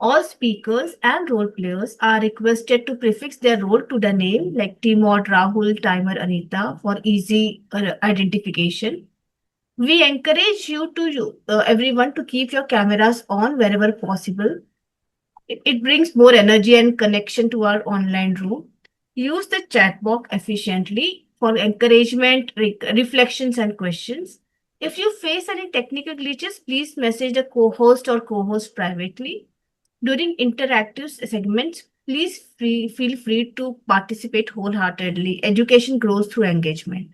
All speakers and role players are requested to prefix their role to the name, like Timod, Rahul, Timer, Anita, for easy identification. We encourage everyone to keep your cameras on wherever possible. It brings more energy and connection to our online room. Use the chat box efficiently for encouragement, reflections, and questions. If you face any technical glitches, please message the co-host or co-host privately. During interactive segments, please feel free to participate wholeheartedly. Education grows through engagement.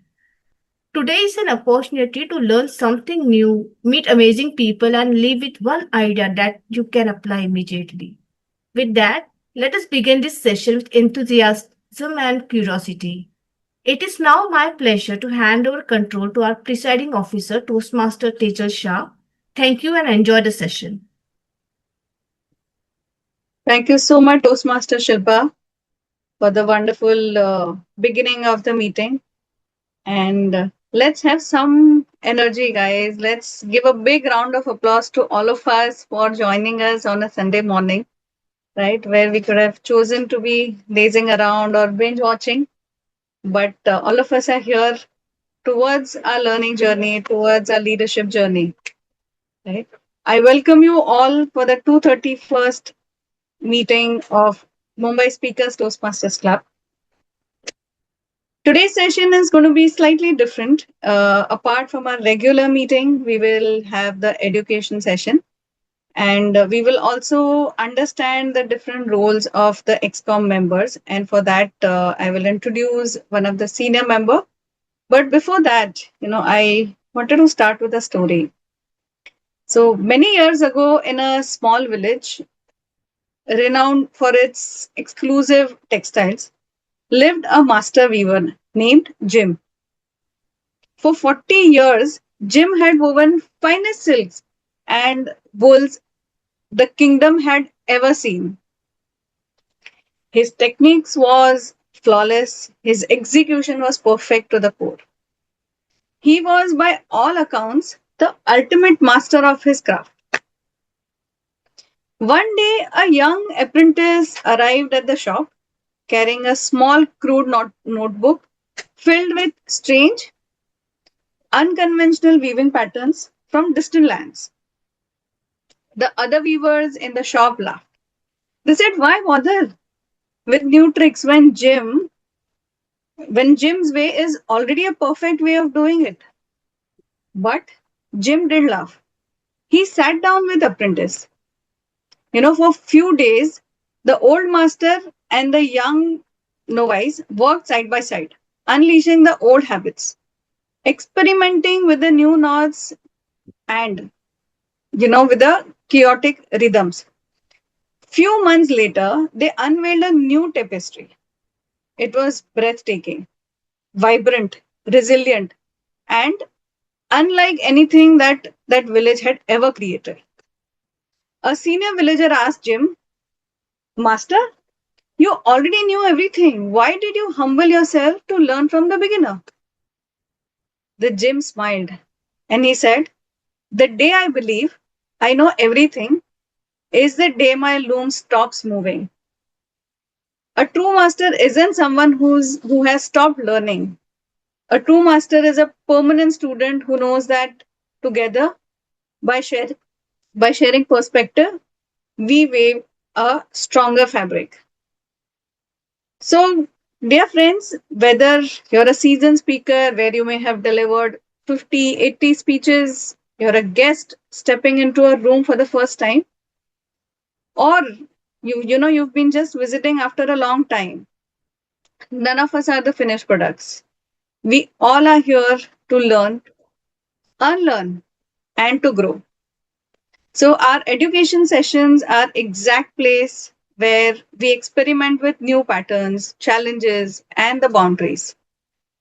Today is an opportunity to learn something new, meet amazing people, and leave with one idea that you can apply immediately. With that, let us begin this session with enthusiasm and curiosity. It is now my pleasure to hand over control to our presiding officer, Toastmaster Tejal Shah. Thank you and enjoy the session. Thank you so much, Toastmaster Shilpa, for the wonderful beginning of the meeting. And let's have some energy, guys. Let's give a big round of applause to all of us for joining us on a Sunday morning, right? Where we could have chosen to be lazing around or binge watching. But all of us are here towards our learning journey, towards our leadership journey, right? I welcome you all for the 231st meeting of Mumbai Speakers Toastmasters Club. Today's session is going to be slightly different. Apart from our regular meeting, we will have the education session, and we will also understand the different roles of the XCOM members. And for that, I will introduce one of the senior member. But before that, I wanted to start with a story. So many years ago, in a small village renowned for its exclusive textiles, lived a master weaver named Jim. For 40 years, Jim had woven finest silks and wools the kingdom had ever seen. His techniques was flawless, his execution was perfect to the core. He was, by all accounts, the ultimate master of his craft. One day, a young apprentice arrived at the shop carrying a small, crude notebook filled with strange, unconventional weaving patterns from distant lands. The other weavers in the shop laughed. They said, "Why bother with new tricks when Jim's way is already a perfect way of doing it?" But Jim did laugh. He sat down with apprentice. For few days, the old master and the young novice worked side by side, unleashing the old habits, experimenting with the new knots and, with the chaotic rhythms. Few months later, they unveiled a new tapestry. It was breathtaking, vibrant, resilient, and unlike anything that village had ever created. A senior villager asked Jim, "Master, you already knew everything. Why did you humble yourself to learn from the beginner?" The Jim smiled and he said, "The day I believe I know everything is the day my loom stops moving." A true master isn't someone who has stopped learning. A true master is a permanent student who knows that together, by share, by sharing perspective, we weave a stronger fabric. So, dear friends, whether you're a seasoned speaker where you may have delivered 50, 80 speeches, you're a guest stepping into a room for the first time, or you've been just visiting after a long time, none of us are the finished products. We all are here to learn, unlearn, and to grow. So our education sessions are exact place where we experiment with new patterns, challenges, and the boundaries,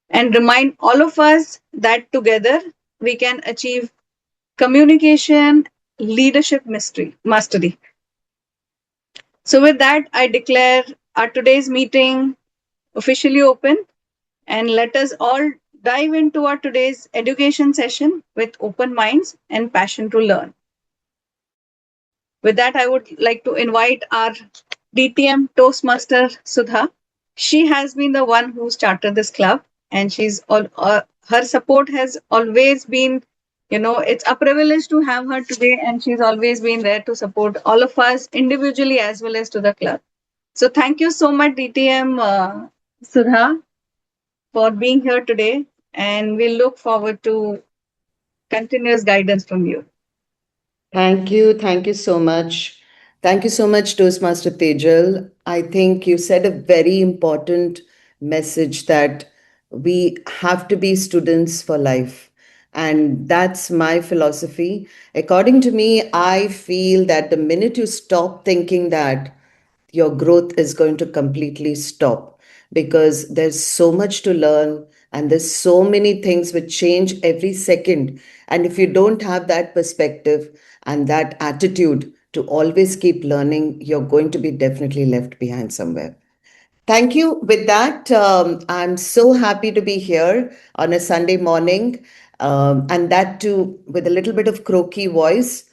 and remind all of us that together we can achieve communication, leadership mastery. So with that, I declare our today's meeting officially open, and let us all dive into our today's education session with open minds and passion to learn. With that, I would like to invite our DTM Toastmaster Sudha. She has been the one who started this club, and her support has always been, it's a privilege to have her today, and she's always been there to support all of us individually as well as to the club. So thank you so much, DTM Sudha, for being here today, and we look forward to continuous guidance from you. Thank you. Thank you so much. Thank you so much, Toastmaster Tejal. I think you said a very important message that we have to be students for life. And that's my philosophy. According to me, I feel that the minute you stop thinking that, your growth is going to completely stop because there's so much to learn and there's so many things which change every second. And if you don't have that perspective and that attitude to always keep learning, you're going to be definitely left behind somewhere. Thank you. With that, I'm so happy to be here on a Sunday morning, and that too with a little bit of croaky voice,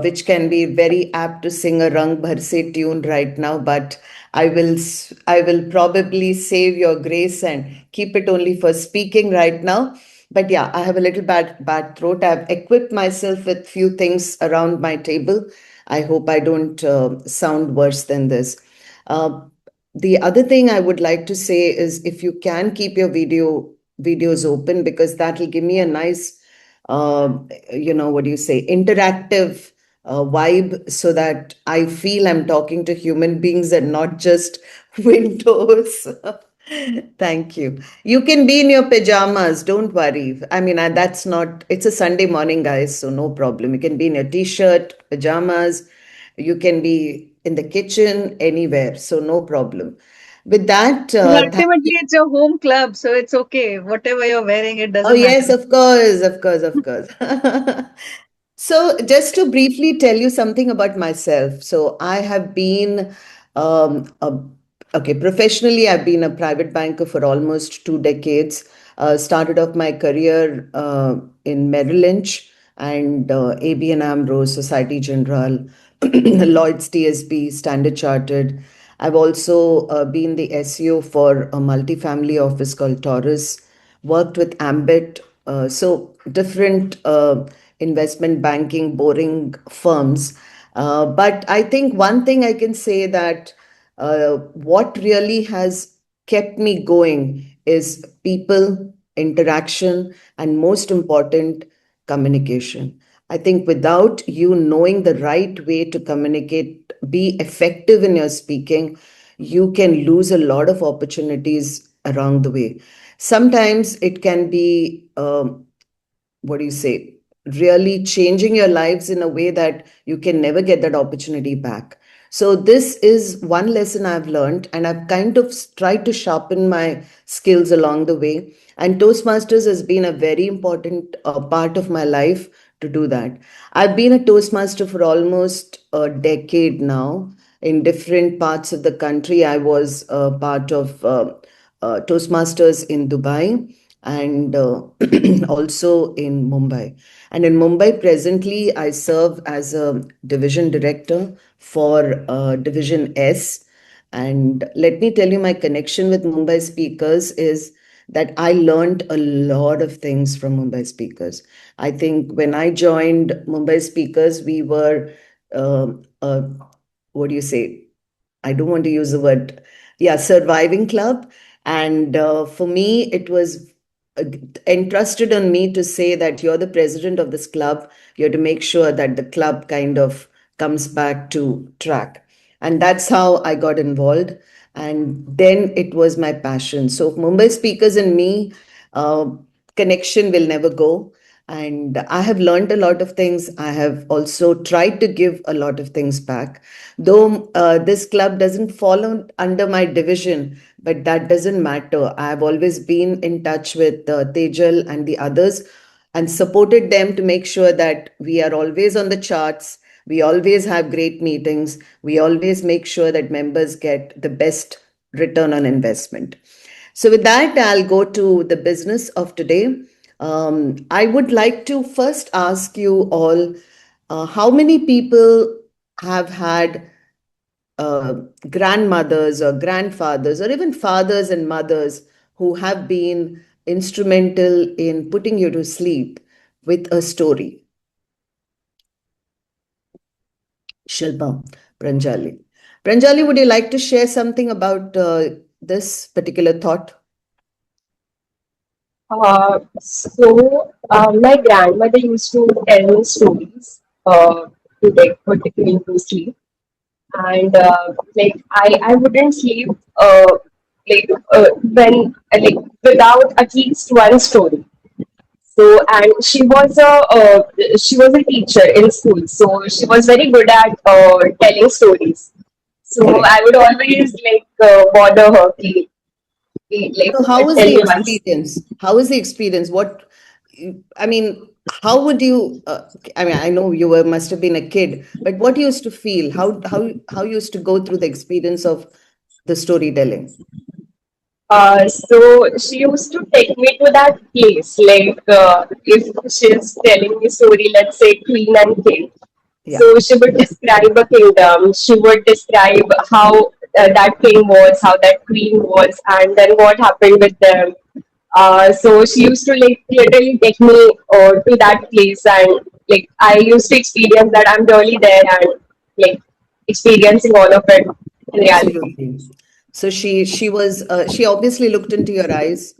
which can be very apt to sing a Rang Bharse tune right now. But I will probably save your grace and keep it only for speaking right now. But yeah, I have a little bad throat. I've equipped myself with few things around my table. I hope I don't sound worse than this. Uh, the other thing I would like to say is if you can keep your videos open, because that will give me a nice what do you say, interactive vibe, so that I feel I'm talking to human beings and not just windows. Thank you. You can be in your pajamas, don't worry. I mean, that's not, it's a Sunday morning, guys, so no problem. You can be in your t-shirt, pajamas, you can be in the kitchen, anywhere, so no problem. With that, And thank you. ultimately, it's your home club, so it's okay. Whatever you're wearing, it Oh, doesn't yes, matter. of course, of course, of course. So, just to briefly tell you something about myself. So, I have been, okay, professionally, I've been a private banker for almost 2 decades. Started off my career in Merrill Lynch and ABN AMRO, Society General, Lloyd's TSB, Standard Chartered. I've also been the SEO for a multifamily office called Taurus, worked with Ambit, so different investment banking, boring firms. But I think one thing I can say that what really has kept me going is people, interaction, and most important, communication. I think without you knowing the right way to communicate, be effective in your speaking, you can lose a lot of opportunities along the way. Sometimes it can be what do you say, really changing your lives in a way that you can never get that opportunity back. So this is one lesson I've learned, and I've kind of tried to sharpen my skills along the way. And Toastmasters has been a very important part of my life to do that. I've been a Toastmaster for almost a decade now in different parts of the country. I was part of Toastmasters in Dubai and also in Mumbai. And in Mumbai, presently, I serve as a division director for Division S. And let me tell you, my connection with Mumbai speakers is that I learned a lot of things from Mumbai speakers. I think when I joined Mumbai speakers, we were, uh, what do you say? I don't want to use the word, yeah, surviving club. And for me, it was uh, entrusted on me to say that you're the president of this club. You have to make sure that the club kind of comes back to track. And that's how I got involved. And then it was my passion. So Mumbai speakers and me, uh, connection will never go. And I have learned a lot of things. I have also tried to give a lot of things back. Though this club doesn't fall under my division, but that doesn't matter. I've always been in touch with Tejal and the others and supported them to make sure that we are always on the charts. We always have great meetings. We always make sure that members get the best return on investment. So, with that, I'll go to the business of today. I would like to first ask you all how many people have had uh, grandmothers or grandfathers or even fathers and mothers who have been instrumental in putting you to sleep with a story? Shilpa, Pranjali. Pranjali, would you like to share something about this particular thought? My grandmother used to tell me stories to like put me to sleep, and I wouldn't sleep when like without at least one story. So, and she was a teacher in school, so she was very good at telling stories. So Correct. I would always bother her, like So, how was tell the me once. experience? How was the experience? I mean, how would you? I mean, I know you were must have been a kid, but what you used to feel? How you used to go through the experience of the storytelling? So she used to take me to that place, if she's telling me story, let's say Queen and King. Yeah, So she would describe a kingdom. She would describe how that king was, how that queen was, and then what happened with them. So she used to like literally take me to that place, and like I used to experience that I'm really there and like experiencing all of it in reality. absolutely. So she obviously looked into your eyes.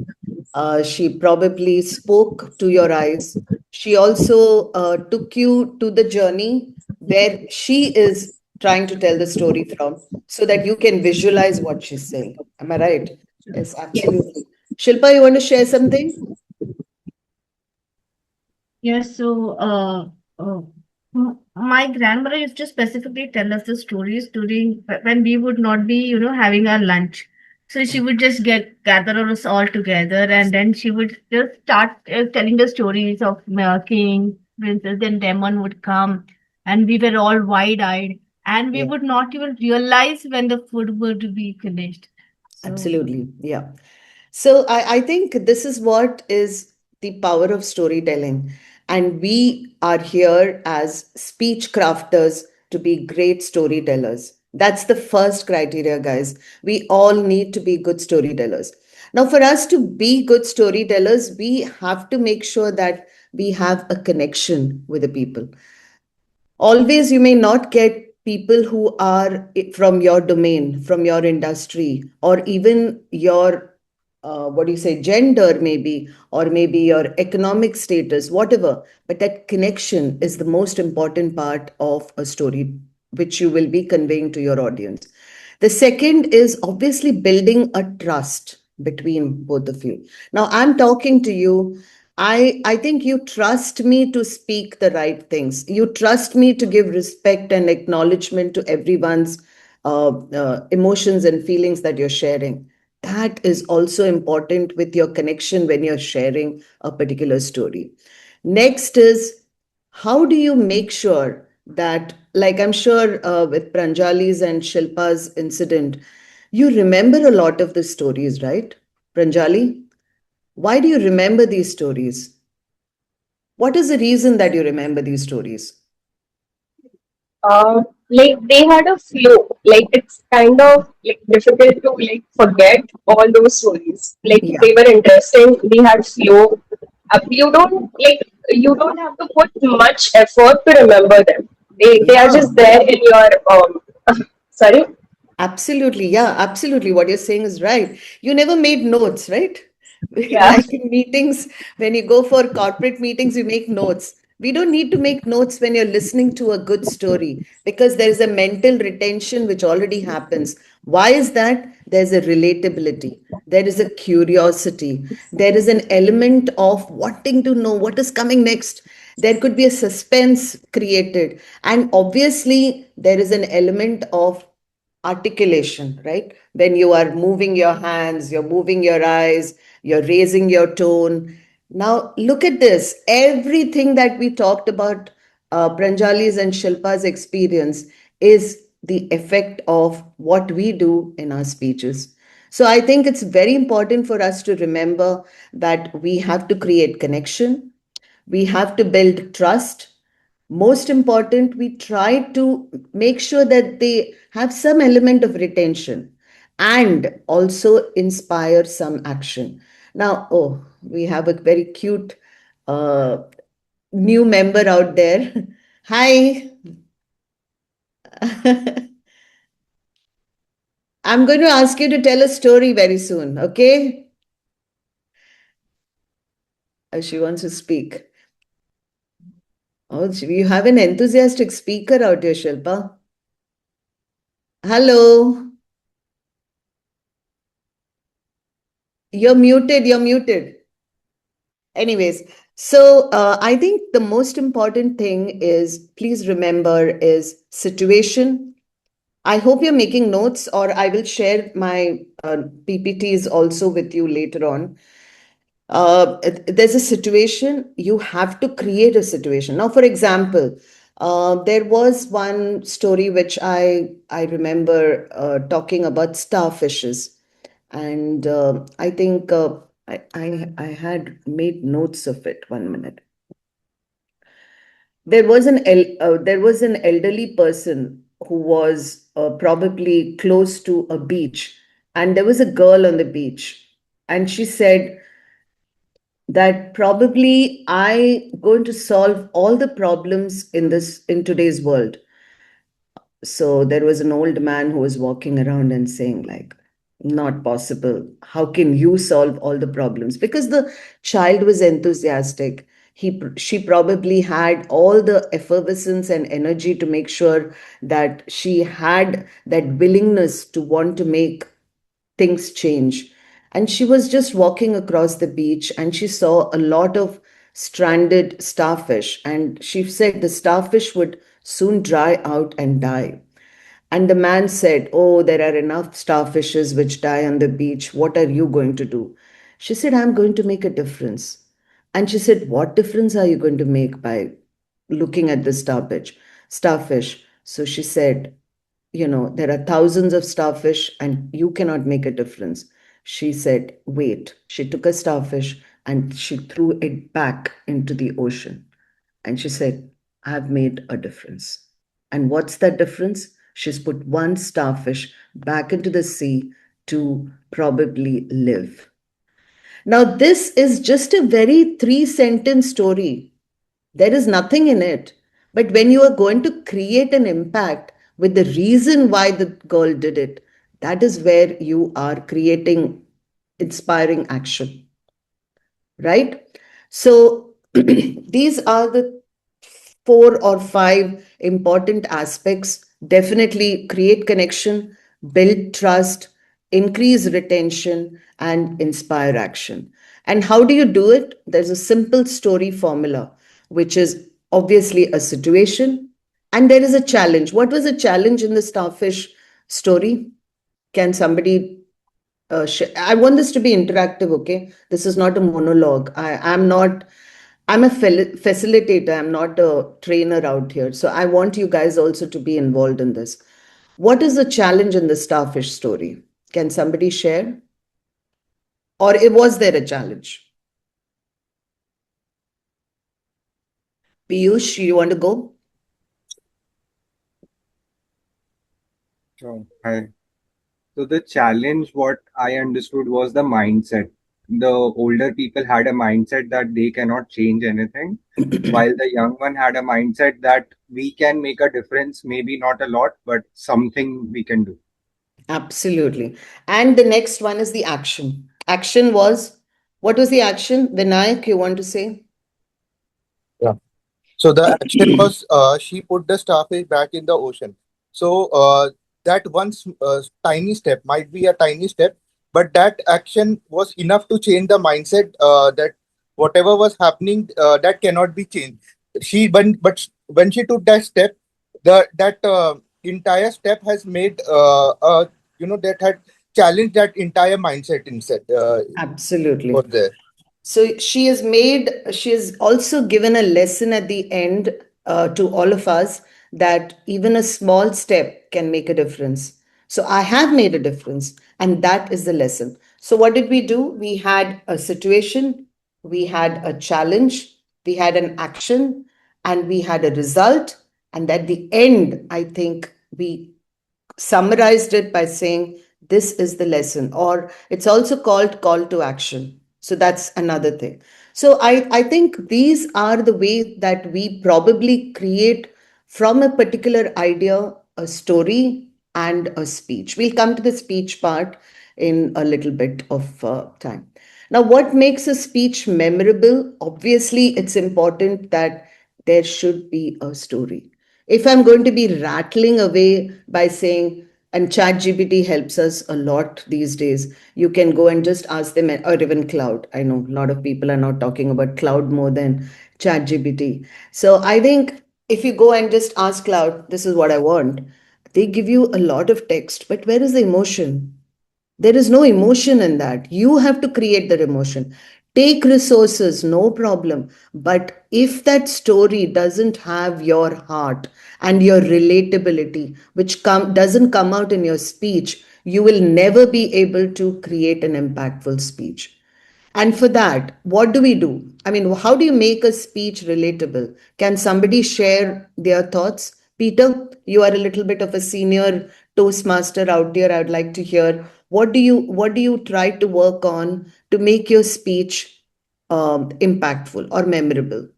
She probably spoke to your eyes. She also took you to the journey where she is trying to tell the story from, so that you can visualize what she's saying. Am I right? Yes, absolutely. Shilpa, you want to share something? Yes, so my grandmother used to specifically tell us the stories during when we would not be, having our lunch. So she would just gather us all together, and then she would just start telling the stories of king, princess. Then demon would come, and we were all wide-eyed, and we Yeah, would not even realize when the food would be finished. So absolutely. Yeah. So I think this is what is the power of storytelling. And we are here as speech crafters to be great storytellers. That's the first criteria, guys. We all need to be good storytellers. Now, for us to be good storytellers, we have to make sure that we have a connection with the people. Always, you may not get people who are from your domain, from your industry, or even your, what do you say, gender, maybe, or maybe your economic status, whatever. But that connection is the most important part of a story, which you will be conveying to your audience. The second is obviously building a trust between both of you. Now, I'm talking to you. I think you trust me to speak the right things. You trust me to give respect and acknowledgement to everyone's emotions and feelings that you're sharing. That is also important with your connection when you're sharing a particular story. Next is, how do you make sure that, like I'm sure with Pranjali's and Shilpa's incident, you remember a lot of the stories, right? Pranjali, why do you remember these stories? What is the reason that you remember these stories? Like they had a flow. Like it's kind of like difficult to like forget all those stories. Like Yeah. they were interesting. They had flow. You don't have to put much effort to remember them. They are Yeah. just there in your sorry. Absolutely. Yeah, absolutely. What you're saying is right. You never made notes, right? Yeah. Like in meetings, when you go for corporate meetings, you make notes. We don't need to make notes when you're listening to a good story, because there is a mental retention which already happens. Why is that? There's a relatability, there is a curiosity, there is an element of wanting to know what is coming next. There could be a suspense created. And obviously, there is an element of articulation, right? When you are moving your hands, you're moving your eyes, you're raising your tone. Now, look at this. Everything that we talked about, Pranjali's and Shilpa's experience, is the effect of what we do in our speeches. So, I think it's very important for us to remember that we have to create connection, we have to build trust, Most important, we try to make sure that they have some element of retention and also inspire some action. Now, oh, we have a very cute uh, new member out there. Hi. I'm going to ask you to tell a story very soon, okay? She wants to speak. Oh, you have an enthusiastic speaker out here, Shilpa. Hello. You're muted. You're muted. Anyways, so I think the most important thing is, please remember, is situation. I hope you're making notes, or I will share my PPTs also with you later on. There's a situation, you have to create a situation. Now, for example, there was one story which I remember talking about starfishes, and I think I had made notes of it. 1 minute. There was an elderly person who was probably close to a beach, and there was a girl on the beach, and she said that probably I going to solve all the problems in today's world. So there was an old man who was walking around and saying, like, not possible. How can you solve all the problems? Because the child was enthusiastic. She probably had all the effervescence and energy to make sure that she had that willingness to want to make things change. And she was just walking across the beach and she saw a lot of stranded starfish. And she said the starfish would soon dry out and die. And the man said, oh, there are enough starfishes which die on the beach. What are you going to do? She said, I'm going to make a difference. And she said, what difference are you going to make by looking at the starfish? Starfish. So she said, there are thousands of starfish and you cannot make a difference. She said, wait. She took a starfish and she threw it back into the ocean. And she said, I've made a difference. And what's that difference? She's put one starfish back into the sea to probably live. Now, this is just a very 3 sentence story. There is nothing in it. But when you are going to create an impact with the reason why the girl did it, that is where you are creating inspiring action, right? So these are the 4 or 5 important aspects. Definitely create connection, build trust, increase retention, and inspire action. And how do you do it? There's a simple story formula, which is obviously a situation, and there is a challenge. What was the challenge in the starfish story? Can somebody I want this to be interactive, okay? This is not a monologue. I'm a facilitator. I'm not a trainer out here. So I want you guys also to be involved in this. What is the challenge in the starfish story? Can somebody share? Or was there a challenge? Piyush, you want to go? Oh, hi. So the challenge, what I understood was the mindset. The older people had a mindset that they cannot change anything, while the young one had a mindset that we can make a difference, maybe not a lot, but something we can do. Absolutely. And the next one is the action. Action was, what was the action? Vinayak, you want to say? Yeah. So the action was she put the starfish back in the ocean. So that tiny step might be a tiny step, but that action was enough to change the mindset that whatever was happening that cannot be changed. But when she took that step, that entire step has made that had challenged that entire mindset instead Absolutely. was there. So she has also given a lesson at the end to all of us that even a small step can make a difference. So I have made a difference, and that is the lesson. So what did we do? We had a situation, we had a challenge, we had an action, and we had a result. And at the end, I think we summarized it by saying, this is the lesson, or it's also called call to action. So that's another thing. So I think these are the way that we probably create from a particular idea a story and a speech. We'll come to the speech part in a little bit of time. Now, what makes a speech memorable? Obviously, it's important that there should be a story. If I'm going to be rattling away by saying, and ChatGPT helps us a lot these days. You can go and just ask them, or even Cloud. I know a lot of people are now talking about Cloud more than ChatGPT. So I think if you go and just ask Cloud, this is what I want, they give you a lot of text, but where is the emotion? There is no emotion in that. You have to create that emotion. Take resources, no problem. But if that story doesn't have your heart and your relatability, which doesn't come out in your speech, you will never be able to create an impactful speech. And for that, what do we do? I mean, how do you make a speech relatable? Can somebody share their thoughts? Peter, you are a little bit of a senior Toastmaster out there. I would like to hear what do you try to work on to make your speech impactful or memorable?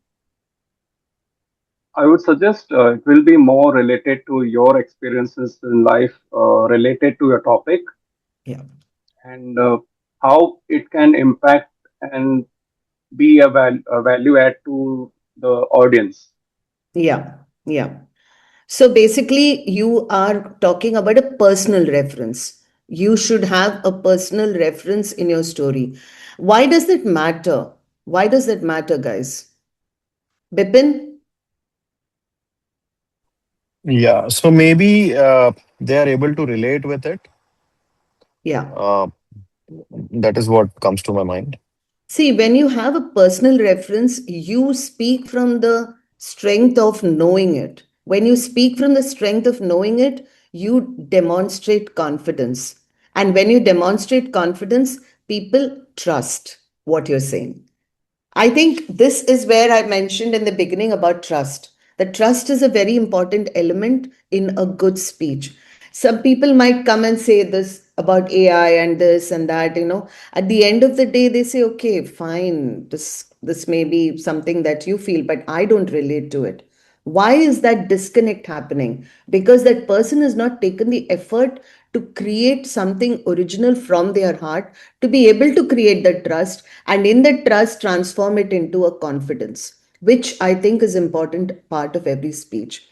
I would suggest it will be more related to your experiences in life, related to your topic, Yeah. and how it can impact and be a value add to the audience. Yeah. Yeah. So basically, you are talking about a personal reference. You should have a personal reference in your story. Why does that matter? Why does that matter, guys? Bipin? Yeah, so maybe they are able to relate with it. Yeah. Uh, that is what comes to my mind. See, when you have a personal reference, you speak from the strength of knowing it. When you speak from the strength of knowing it, you demonstrate confidence. And when you demonstrate confidence, people trust what you're saying. I think this is where I mentioned in the beginning about trust. The trust is a very important element in a good speech. Some people might come and say this about AI and this and that, At the end of the day, they say, okay, fine, this may be something that you feel, but I don't relate to it. Why is that disconnect happening? Because that person has not taken the effort to create something original from their heart, to be able to create that trust, and in that trust transform it into a confidence, which I think is important part of every speech.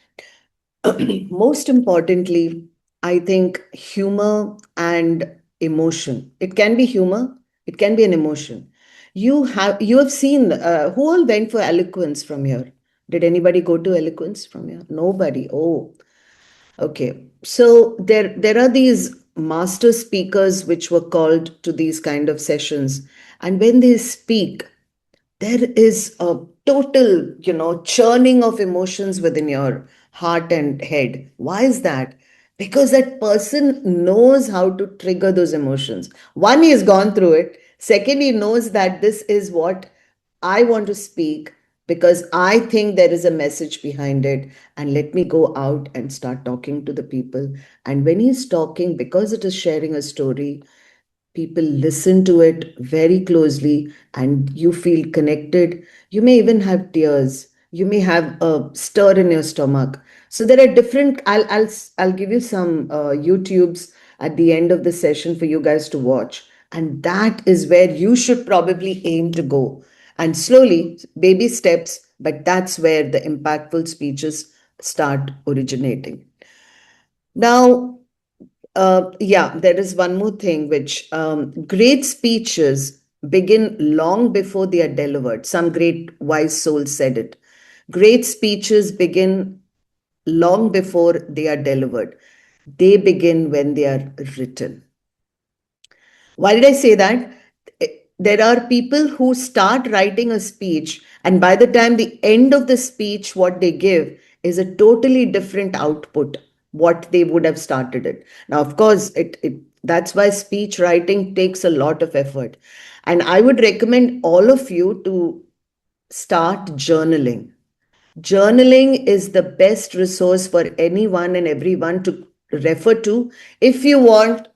Most importantly, I think humor and emotion. It can be humor, it can be an emotion. You have seen who all went for eloquence from here? Did anybody go to eloquence from here? Nobody. Oh, okay. So there are these master speakers which were called to these kind of sessions, and when they speak, there is a total, churning of emotions within your heart and head. Why is that? Because that person knows how to trigger those emotions. One, he has gone through it. Second, he knows that this is what I want to speak because I think there is a message behind it. And let me go out and start talking to the people. And when he's talking, because it is sharing a story, people listen to it very closely and you feel connected. You may even have tears. You may have a stir in your stomach. So there are different. I'll give you some YouTubes at the end of the session for you guys to watch, and that is where you should probably aim to go. And slowly, baby steps, but that's where the impactful speeches start originating. Now, yeah, there is one more thing which great speeches begin long before they are delivered. Some great wise souls said it. Great speeches begin long before they are delivered. They begin when they are written. Why did I say that? There are people who start writing a speech, and by the time the end of the speech, what they give is a totally different output, what they would have started it. Now, of course, that's why speech writing takes a lot of effort. And I would recommend all of you to start journaling. Journaling is the best resource for anyone and everyone to refer to if you want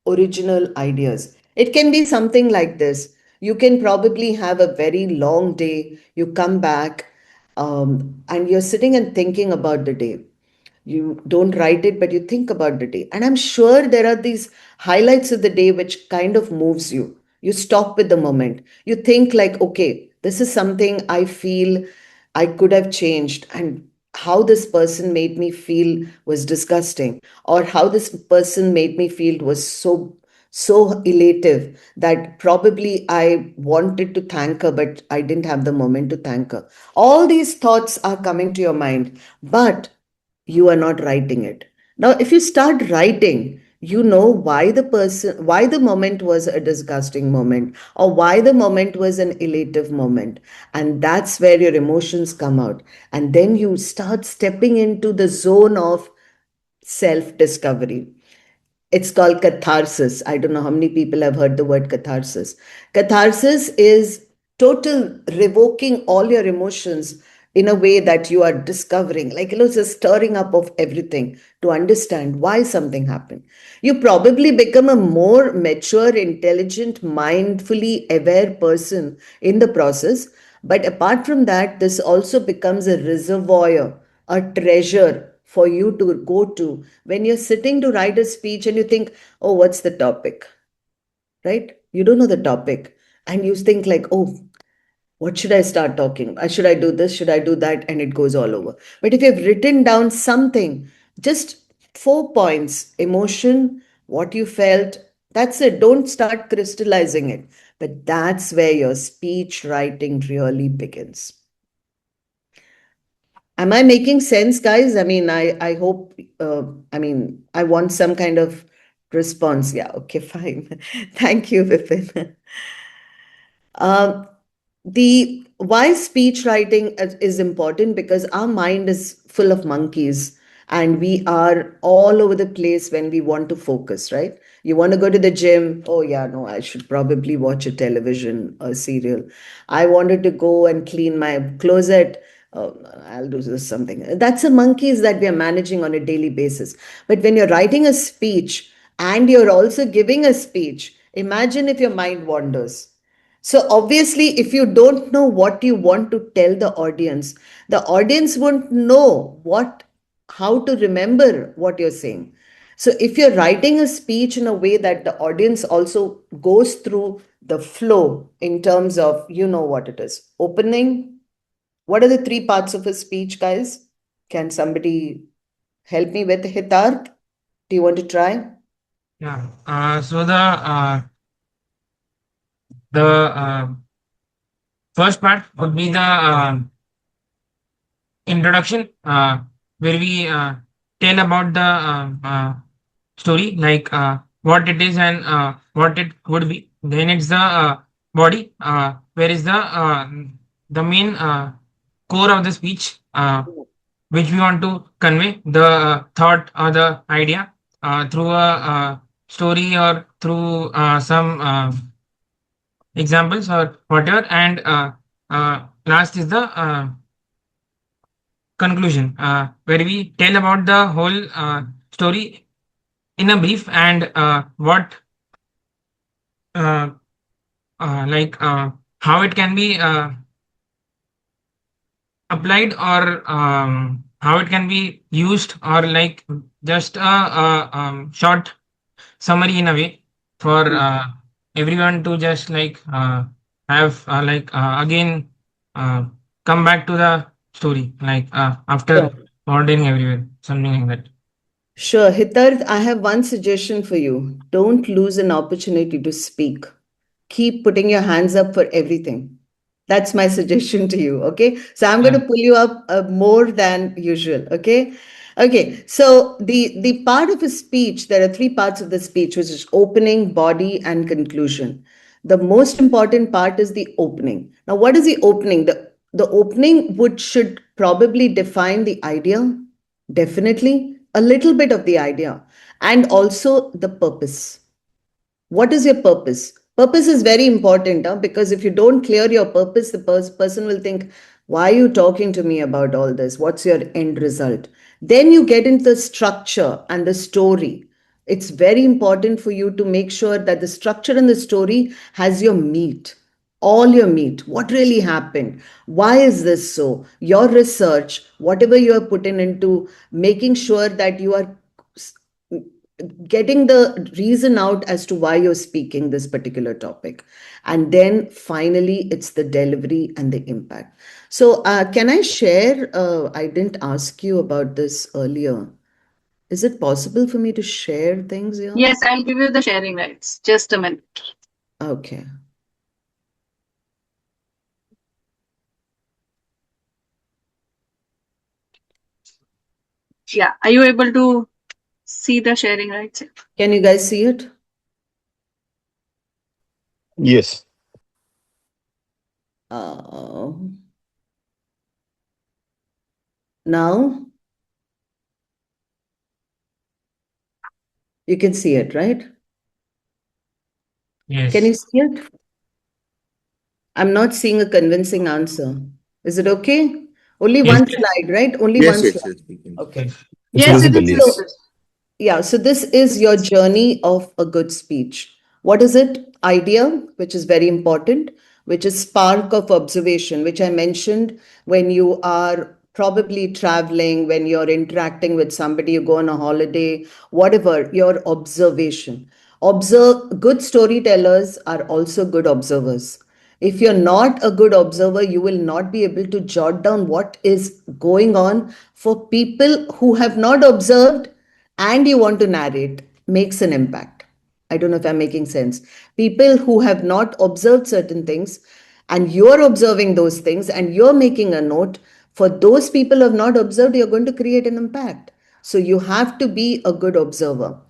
original ideas. It can be something like this. You can probably have a very long day. You come back and you're sitting and thinking about the day. You don't write it, but you think about the day. And I'm sure there are these highlights of the day which kind of moves you. You stop with the moment. You think like, okay, this is something I feel I could have changed, and how this person made me feel was disgusting, or how this person made me feel was so elative that probably I wanted to thank her, but I didn't have the moment to thank her. All these thoughts are coming to your mind, but you are not writing it. Now, if you start writing, you know why the moment was a disgusting moment, or why the moment was an elative moment. And that's where your emotions come out. And then you start stepping into the zone of self discovery. It's called catharsis. I don't know how many people have heard the word catharsis. Catharsis is total revoking all your emotions in a way that you are discovering, like, it's a stirring up of everything to understand why something happened. You probably become a more mature, intelligent, mindfully aware person in the process. But apart from that, this also becomes a reservoir, a treasure for you to go to when you're sitting to write a speech and you think, oh, what's the topic? Right? You don't know the topic. And you think, like, oh, what should I start talking? Should I do this? Should I do that? And it goes all over. But if you've written down something, just 4 points: emotion, what you felt, that's it. Don't start crystallizing it. But that's where your speech writing really begins. Am I making sense, guys? I mean, I hope, I want some kind of response. Yeah, okay, fine. Thank you, Vipin. Uh, the why speech writing is important, because our mind is full of monkeys and we are all over the place when we want to focus, right? You want to go to the gym. Oh, yeah, no, I should probably watch a television or serial. I wanted to go and clean my closet. Oh, I'll do this something. That's the monkeys that we are managing on a daily basis. But when you're writing a speech and you're also giving a speech, imagine if your mind wanders. So obviously, if you don't know what you want to tell the audience won't know how to remember what you're saying. So if you're writing a speech in a way that the audience also goes through the flow in terms of, you know what it is. Opening. What are the 3 parts of a speech, guys? Can somebody help me with Hitarth? Do you want to try? Yeah. So the first part would be the introduction, where we tell about the story, like what it is and what it would be. Then it's the body, where is the main core of the speech, which we want to convey the thought or the idea through a story or through some examples or whatever. And last is the conclusion, where we tell about the whole story in a brief, and what uh, like how it can be applied, or how it can be used, or like just a short summary in a way for everyone to just like have again uh, come back to the story, like after Sure. wandering everywhere, something like that. Sure. Hitarth, I have one suggestion for you. Don't lose an opportunity to speak. Keep putting your hands up for everything. That's my suggestion to you. Okay. So I'm going Yeah. to pull you up more than usual. Okay. Okay. So the part of a speech, there are 3 parts of the speech, which is opening, body, and conclusion. The most important part is the opening. Now, what is the opening? The opening would should probably define the idea, definitely a little bit of the idea, and also the purpose. What is your purpose? Purpose is very important, because if you don't clear your purpose, the person will think, Why are you talking to me about all this? What's your end result? Then you get into the structure and the story. It's very important for you to make sure that the structure and the story has your meat, all your meat. What really happened? Why is this so? Your research, whatever you are putting into making sure that you are getting the reason out as to why you're speaking this particular topic. And then finally, it's the delivery and the impact. So, can I share? I didn't ask you about this earlier. Is it possible for me to share things here? Yes, I'll give you the sharing rights. Just a minute. Okay. Yeah. Are you able to see the sharing rights? Can you guys see it? Yes. Uh, now you can see it, right? Can you Yes. see it? I'm not seeing a convincing answer. Is it okay? Only Yes. one slide, right? Only Yes, one yes, slide. yes. We can. Okay. Yes. It's Yes, it visible. is Yes. visible. Yeah, so this is your journey of a good speech. What is it? Idea, which is very important, which is spark of observation, which I mentioned when you are probably traveling, when you're interacting with somebody, you go on a holiday, whatever, your observation. Observe, good storytellers are also good observers. If you're not a good observer, you will not be able to jot down what is going on for people who have not observed and you want to narrate makes an impact. I don't know if I'm making sense. People who have not observed certain things and you're observing those things and you're making a note, for those people who have not observed, you're going to create an impact. So you have to be a good observer.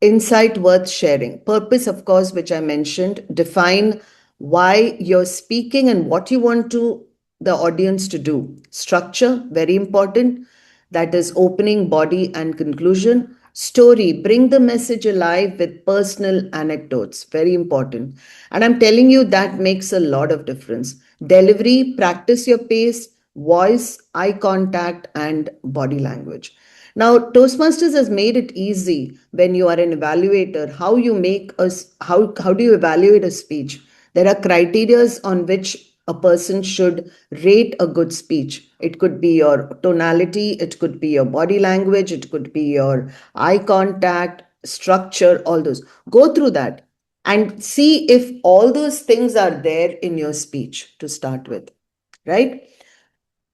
Insight worth sharing. Purpose, of course, which I mentioned. Define why you're speaking and what you want to the audience to do. Structure, very important. That is opening, body, and conclusion. Story, bring the message alive with personal anecdotes. Very important. And I'm telling you, that makes a lot of difference. Delivery, practice your pace, voice, eye contact, and body language. Now, Toastmasters has made it easy when you are an evaluator. How you make us how do you evaluate a speech? There are criterias on which a person should rate a good speech. It could be your tonality, it could be your body language, it could be your eye contact, structure, all those. Go through that and see if all those things are there in your speech to start with, right?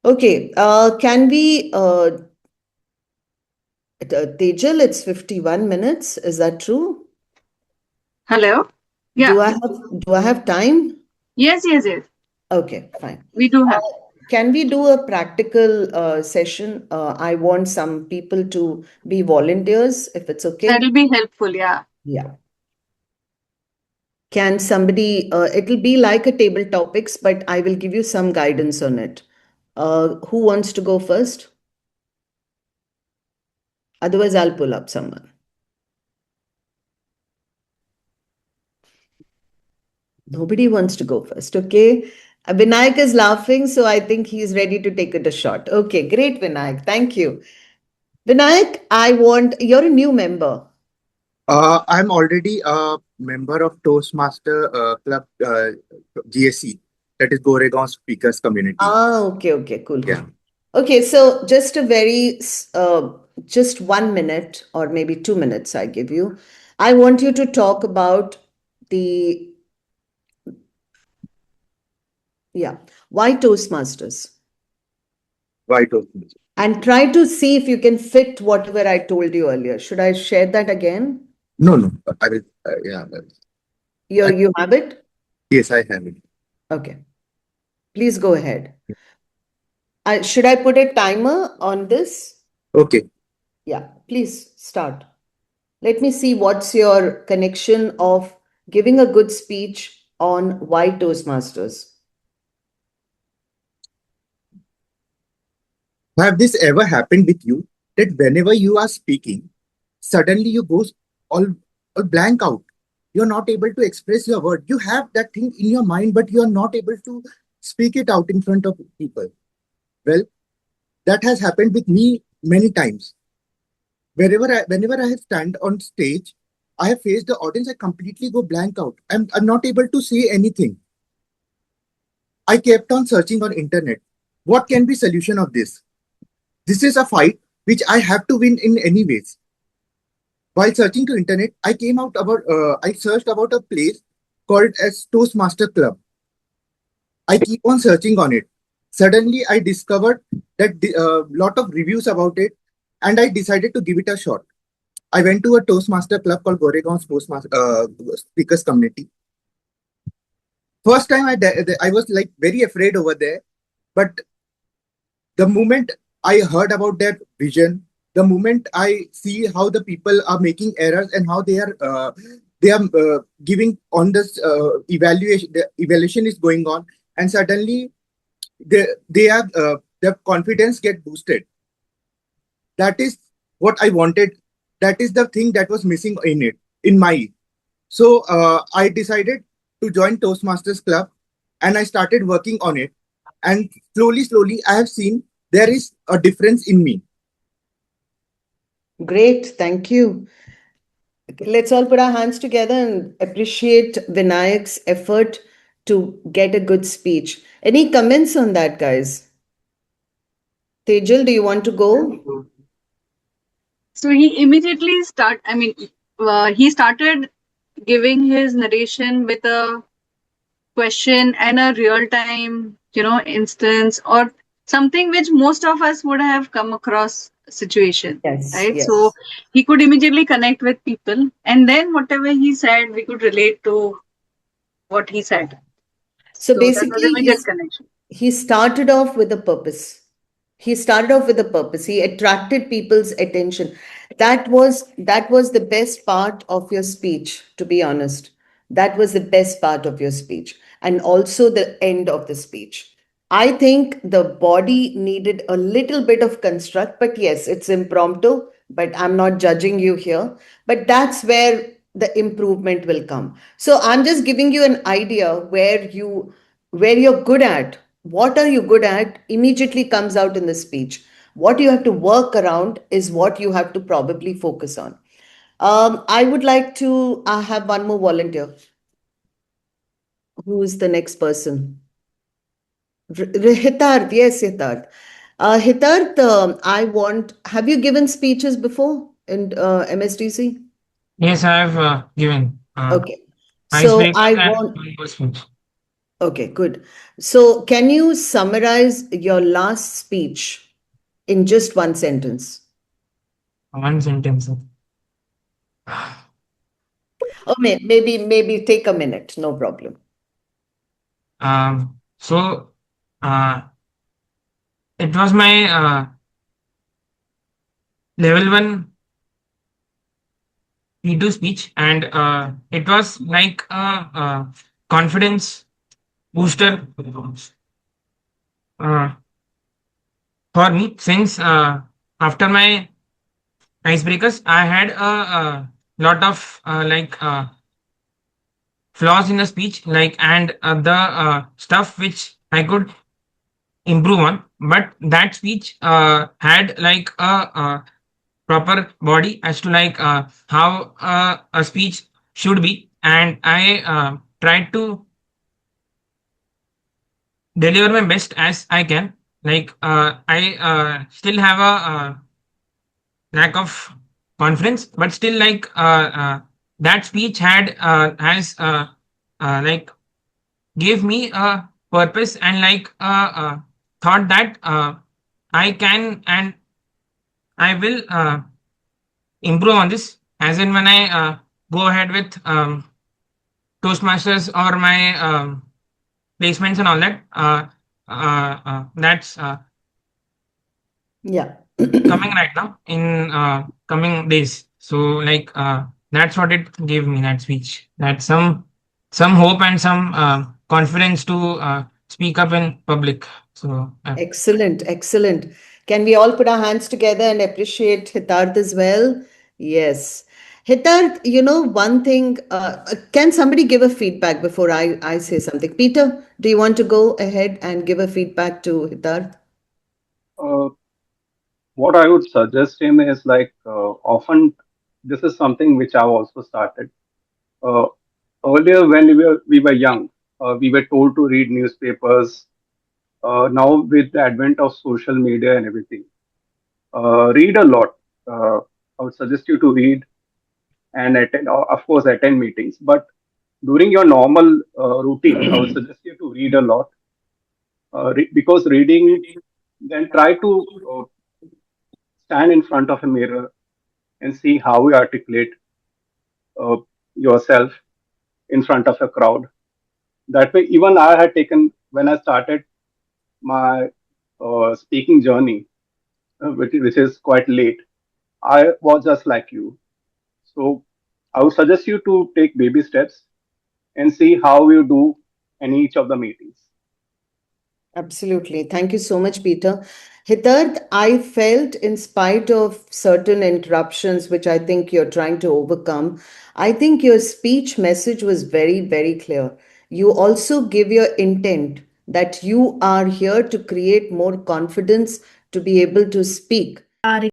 Okay, can we Tejal, it's 51 minutes. Is that true? Hello? Yeah. Do I have time? Yes, yes, yes. Okay, fine. We do have. Can we do a practical session? I want some people to be volunteers, if it's okay. That'll be helpful. Yeah. Yeah. Can somebody, it'll be like a table topics, but I will give you some guidance on it. Who wants to go first? Otherwise, I'll pull up someone. Nobody wants to go first, okay? Vinayak is laughing, so I think he's ready to take it a shot. Okay, great, Vinayak. Thank you. Vinayak, you're a new member. I'm already a member of Toastmaster Club GSC, that is Goregaon Speakers Community. Okay, cool. Yeah. Okay, so just just 1 minute or maybe 2 minutes I give you. I want you to talk about the, why Toastmasters? Why Toastmasters? And try to see if you can fit whatever I told you earlier. Should I share that again? No, no. I will. Yeah. You have it? Yes, I have it. Okay. Please go ahead. Should I put a timer on this? Okay. Yeah, please start. Let me see what's your connection of giving a good speech on why Toastmasters. Have this ever happened with you that whenever you are speaking, suddenly you go all, all blank out? You're not able to express your word. You have that thing in your mind, but you're not able to speak it out in front of people. Well, that has happened with me many times. Whenever I have stand on stage, I have faced the audience, I completely go blank out. I'm not able to say anything. I kept on searching on internet. What can be solution of this? This is a fight which I have to win in any ways. While searching to internet, I searched about a place called as Toastmaster Club. I keep on searching on it. Suddenly, I discovered that lot of reviews about it, and I decided to give it a shot. I went to a Toastmaster club called Goregaon Speakers Community. First time I was like very afraid over there, but the moment I heard about their vision, the moment I see how the people are making errors and how they are giving on this evaluation, the evaluation is going on, and suddenly they have their confidence get boosted. That is what I wanted. That is the thing that was missing in my. So I decided to join Toastmasters Club, and I started working on it. And slowly, I have seen there is a difference in me. Great, thank you. Let's all put our hands together and appreciate Vinayak's effort to get a good speech. Any comments on that, guys? Tejal, do you want to go? So he immediately he started giving his narration with a question and a real time, instance or something which most of us would have come across situation, Yes, right? So yes. he could immediately connect with people, and then whatever he said, we could relate to what he said. So So that was basically, immediate connection. he started off with a purpose. He started off with a purpose. He attracted people's attention. That was the best part of your speech, to be honest. That was the best part of your speech, and also the end of the speech. I think the body needed a little bit of construct, but yes, it's impromptu, but I'm not judging you here. But that's where the improvement will come. So I'm just giving you an idea where you're good at. What are you good at immediately comes out in the speech. What you have to work around is what you have to probably focus on. I would like to have one more volunteer. Who is the next person? Hitarth, yes, Hitarth. Hitarth, have you given speeches before in MSTC? Yes, I have given Okay. So icebreakers I and want, one speech. okay, good. So can you summarize your last speech in just one sentence? One sentence. Or maybe take a minute, no problem. So uh, it was my level one P2 speech, and it was like a confidence booster uh, for me, since after my icebreakers, I had a lot of flaws in the speech, like, and the stuff which I could improve on. But that speech had like a proper body as to like how a speech should be, and I tried to deliver my best as I can. Like I still have a lack of confidence, but still like that speech has like gave me a purpose, and like thought that I can and I will improve on this, as in when I go ahead with Toastmasters or my placements and all that. That's Yeah. coming right now in coming days. So like that's what it gave me, that speech. That some hope and some confidence to speak up in public. So Excellent, excellent. Can we all put our hands together and appreciate Hitarth as well? Yes. Hitarth, one thing, can somebody give a feedback before I say something? Peter, do you want to go ahead and give a feedback to Hitarth? Uh, what I would suggest him is like often this is something which I've also started. Uh, Earlier, when we were young, we were told to read newspapers. Now, with the advent of social media and everything, read a lot. I would suggest you to read and attend, of course, attend meetings. But during your normal routine, I would suggest you to read a lot because reading, then try to stand in front of a mirror and see how you articulate uh, yourself in front of a crowd. That way, even I had taken when I started my speaking journey, which is quite late. I was just like you. So I would suggest you to take baby steps and see how you do in each of the meetings. Absolutely. Thank you so much, Peter. Hitarth, I felt in spite of certain interruptions, which I think you're trying to overcome, I think your speech message was very, very clear. You also give your intent that you are here to create more confidence to be able to speak. Are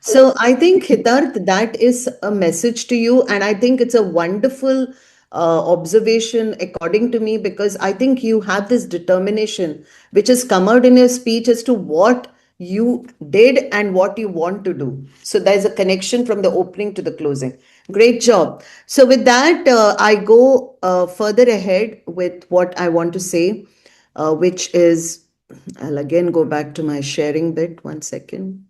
So I think, Hitarth, that is a message to you, and I think it's a wonderful observation, according to me, because I think you have this determination which has come out in your speech as to what you did and what you want to do. So there's a connection from the opening to the closing. Great job. So with that, I go further ahead with what I want to say, which is, I'll again go back to my sharing bit. One second.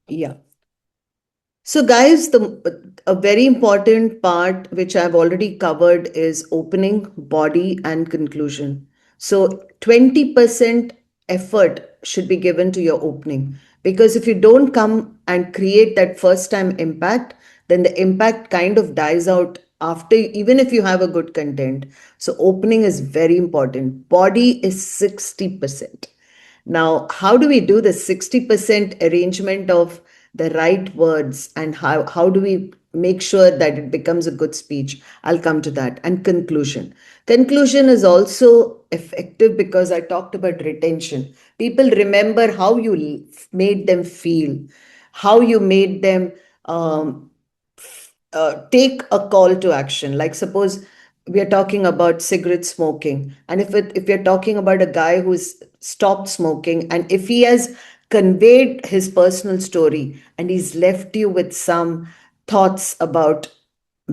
Yeah. So, guys, a very important part which I've already covered is opening, body, and conclusion. So, 20% effort should be given to your opening, because if you don't come and create that first time impact, then the impact kind of dies out after, even if you have a good content. So, opening is very important. Body is 60%. Now, how do we do the 60% arrangement of the right words, and how do we make sure that it becomes a good speech? I'll come to that. And conclusion. Conclusion is also effective because I talked about retention. People remember how you made them feel, how you made them take a call to action. Like suppose we are talking about cigarette smoking, and if we are talking about a guy who's stopped smoking, and if he has conveyed his personal story and he's left you with some thoughts about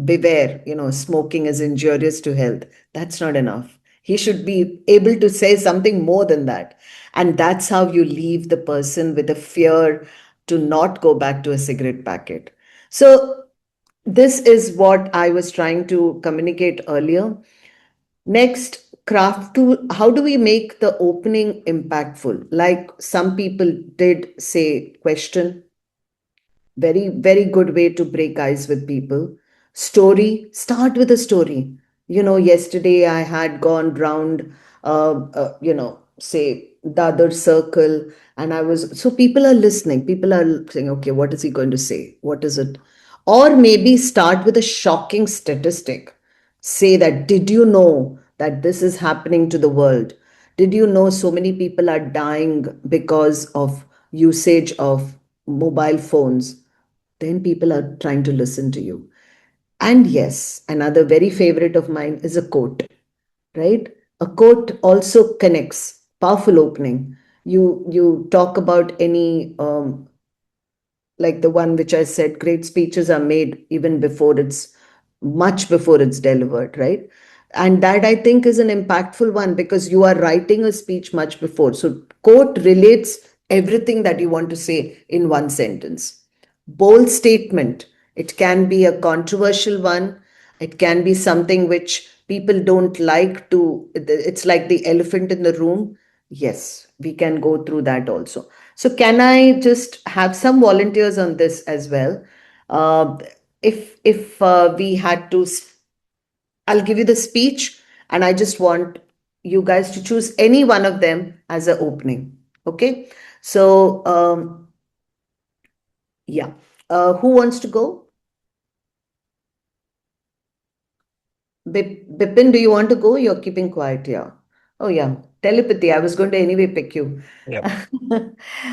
beware, smoking is injurious to health, that's not enough. He should be able to say something more than that. And that's how you leave the person with a fear to not go back to a cigarette packet. So this is what I was trying to communicate earlier. Next, craft tool. How do we make the opening impactful? Like some people did say, question. Very, very good way to break ice with people. Story. Start with a story. Yesterday I had gone round, say the other circle, and so people are listening. People are saying, okay, what is he going to say? What is it? Or maybe start with a shocking statistic. Say that, did you know that this is happening to the world? Did you know so many people are dying because of usage of mobile phones? Then people are trying to listen to you. And yes, another very favorite of mine is a quote, right? A quote also connects. Powerful opening. You talk about any like the one which I said, great speeches are made even before it's much before it's delivered, right? And that I think is an impactful one because you are writing a speech much before. So, quote relates everything that you want to say in one sentence. Bold statement. It can be a controversial one. It can be something which people don't like to, it's like the elephant in the room. Yes, we can go through that also. So, can I just have some volunteers on this as well? Uh, if we had to, I'll give you the speech, and I just want you guys to choose any one of them as an opening. Okay. So, yeah. Who wants to go? Bipin, do you want to go? You're keeping quiet here. Oh, yeah. Telepathy. I was going to anyway pick you. Yep.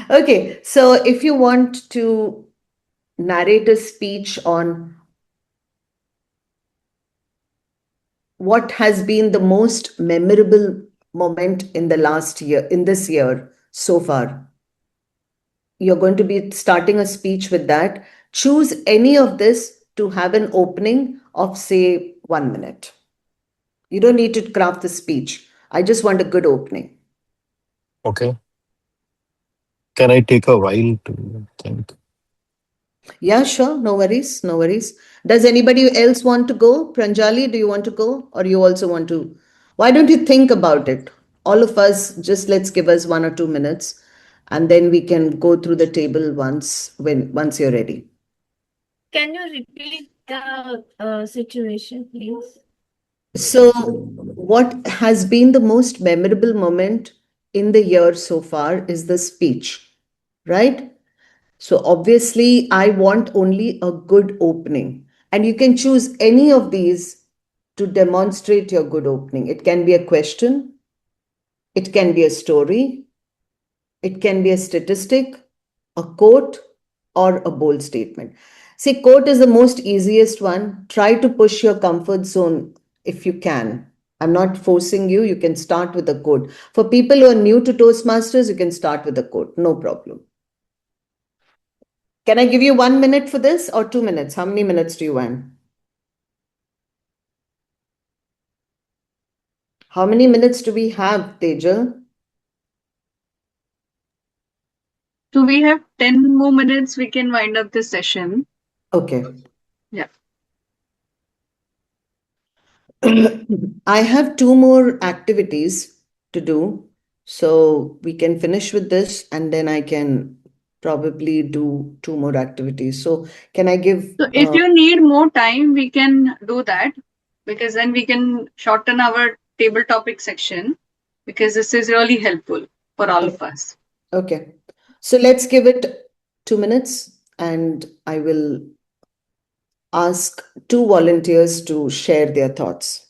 Okay. So, if you want to narrate a speech on what has been the most memorable moment in the last year, in this year so far, you're going to be starting a speech with that. Choose any of this to have an opening of, say, 1 minute. You don't need to craft the speech. I just want a good opening. Okay. Can I take a while to think? Yeah, sure. No worries. No worries. Does anybody else want to go? Pranjali, do you want to go? Or you also want to? Why don't you think about it? All of us, just let's give us 1 or 2 minutes, and then we can go through the table once you're ready. Can you repeat the situation, please? So, what has been the most memorable moment in the year so far is the speech, right? So, obviously, I want only a good opening. And you can choose any of these to demonstrate your good opening. It can be a question, it can be a story, it can be a statistic, a quote, or a bold statement. See, quote is the most easiest one. Try to push your comfort zone if you can. I'm not forcing you. You can start with a quote. For people who are new to Toastmasters, you can start with a quote. No problem. Can I give you 1 minute for this or 2 minutes? How many minutes do you want? How many minutes do we have, Tejal? So we have 10 more minutes. We can wind up this session. Okay. Yeah. I have two more activities to do. So we can finish with this and then I can probably do two more activities. So can I give So if you need more time, we can do that, because then we can shorten our table topic section, because this is really helpful for all of us. okay. So let's give it 2 minutes and I will ask two volunteers to share their thoughts.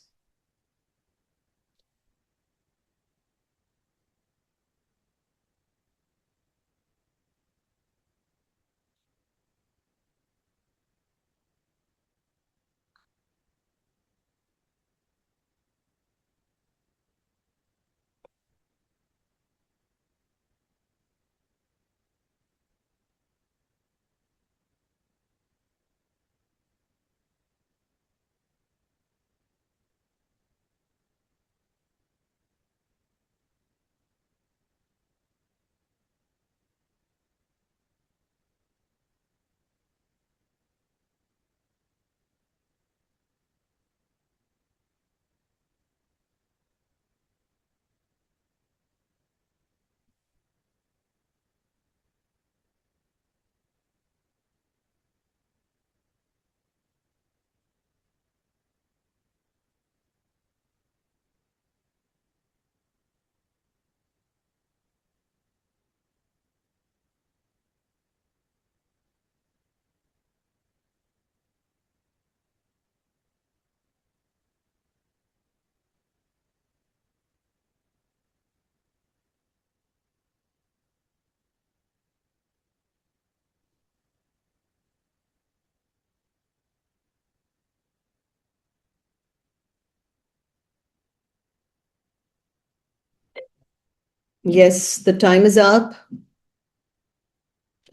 Yes, the time is up.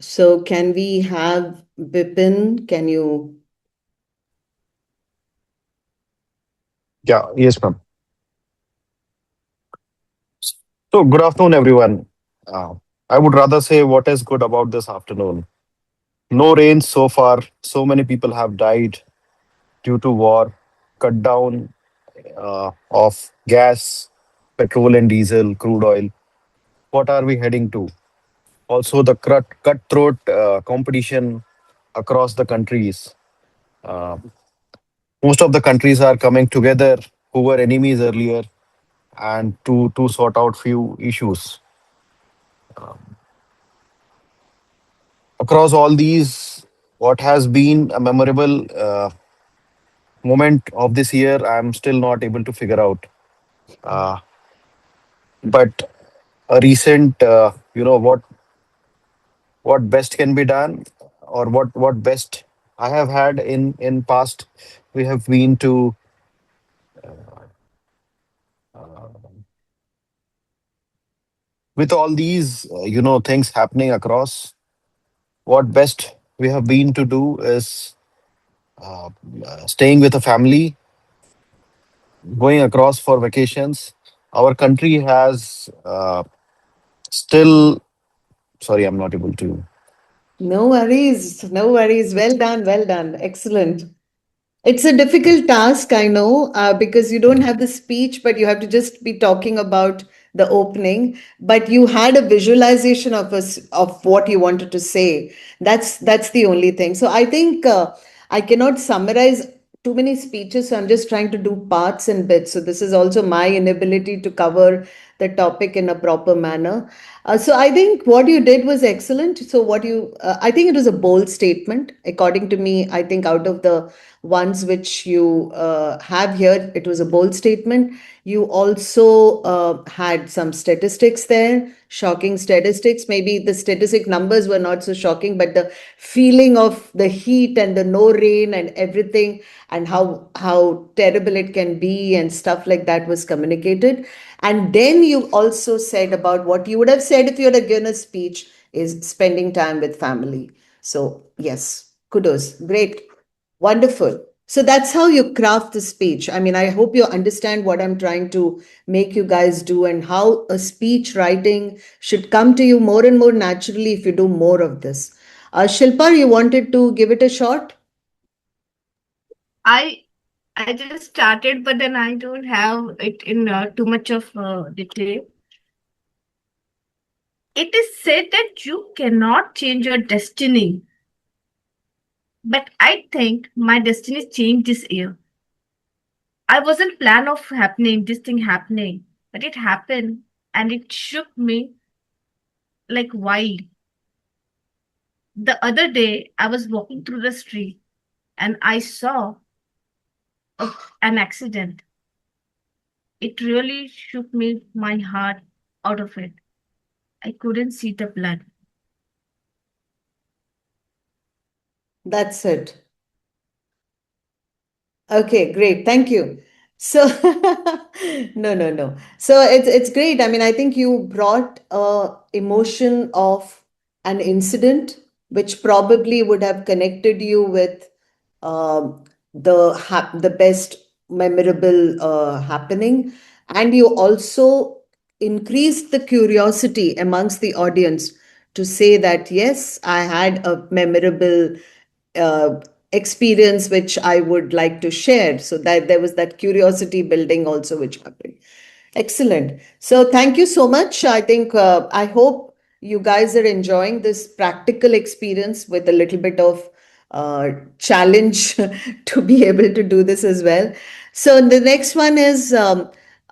So can we have Bipin? Can you? Yeah, yes, ma'am. So, good afternoon, everyone. Uh, I would rather say what is good about this afternoon. No rain so far. So many people have died due to war, cut down of gas, petrol and diesel, crude oil. what are we heading to? Also, the cutthroat competition across the countries. Uh, Most of the countries are coming together who were enemies earlier and to sort out few issues. Across all these, what has been a memorable moment of this year, I'm still not able to figure out. Uh, but a recent, what best can be done, or what best I have had in past. We have been to with all these things happening across. What best we have been to do is uh, staying with a family, going across for vacations. Our country has still. Sorry, I'm not able to. No worries, no worries. Well done, well done. Excellent. It's a difficult task, I know, because you don't have the speech, but you have to just be talking about the opening. But you had a visualization of us of what you wanted to say. That's the only thing. So I think I cannot summarize too many speeches, so I'm just trying to do parts and bits. So this is also my inability to cover the topic in a proper manner. So I think what you did was excellent. So I think it was a bold statement, according to me. I think out of the ones which you have here, it was a bold statement. You also had some statistics there, shocking statistics. Maybe the statistic numbers were not so shocking, but the feeling of the heat and the no rain and everything, and how terrible it can be and stuff like that was communicated. And then you also said about what you would have said if you had given a speech is spending time with family. So yes, kudos, great. Wonderful. So that's how you craft the speech. I mean, I hope you understand what I'm trying to make you guys do and how a speech writing should come to you more and more naturally if you do more of this. Shilpa, you wanted to give it a shot? I I just started, but then I don't have it in too much of detail. It is said that you cannot change your destiny, but I think my destiny changed this year. I wasn't plan of happening, this thing happening, but it happened and it shook me like wild. The other day, I was walking through the street and I saw a, an accident. It really shook me, my heart out of it. I couldn't see the blood. That's it. Okay, great. Thank you. So, no, no, no. So it's great. I mean, I think you brought a emotion of an incident which probably would have connected you with the best memorable happening, and you also increased the curiosity amongst the audience to say that yes, I had a memorable uh, experience which I would like to share. So that there was that curiosity building also which happened. Excellent. So thank you so much. I think I hope you guys are enjoying this practical experience with a little bit of challenge to be able to do this as well. So the next one is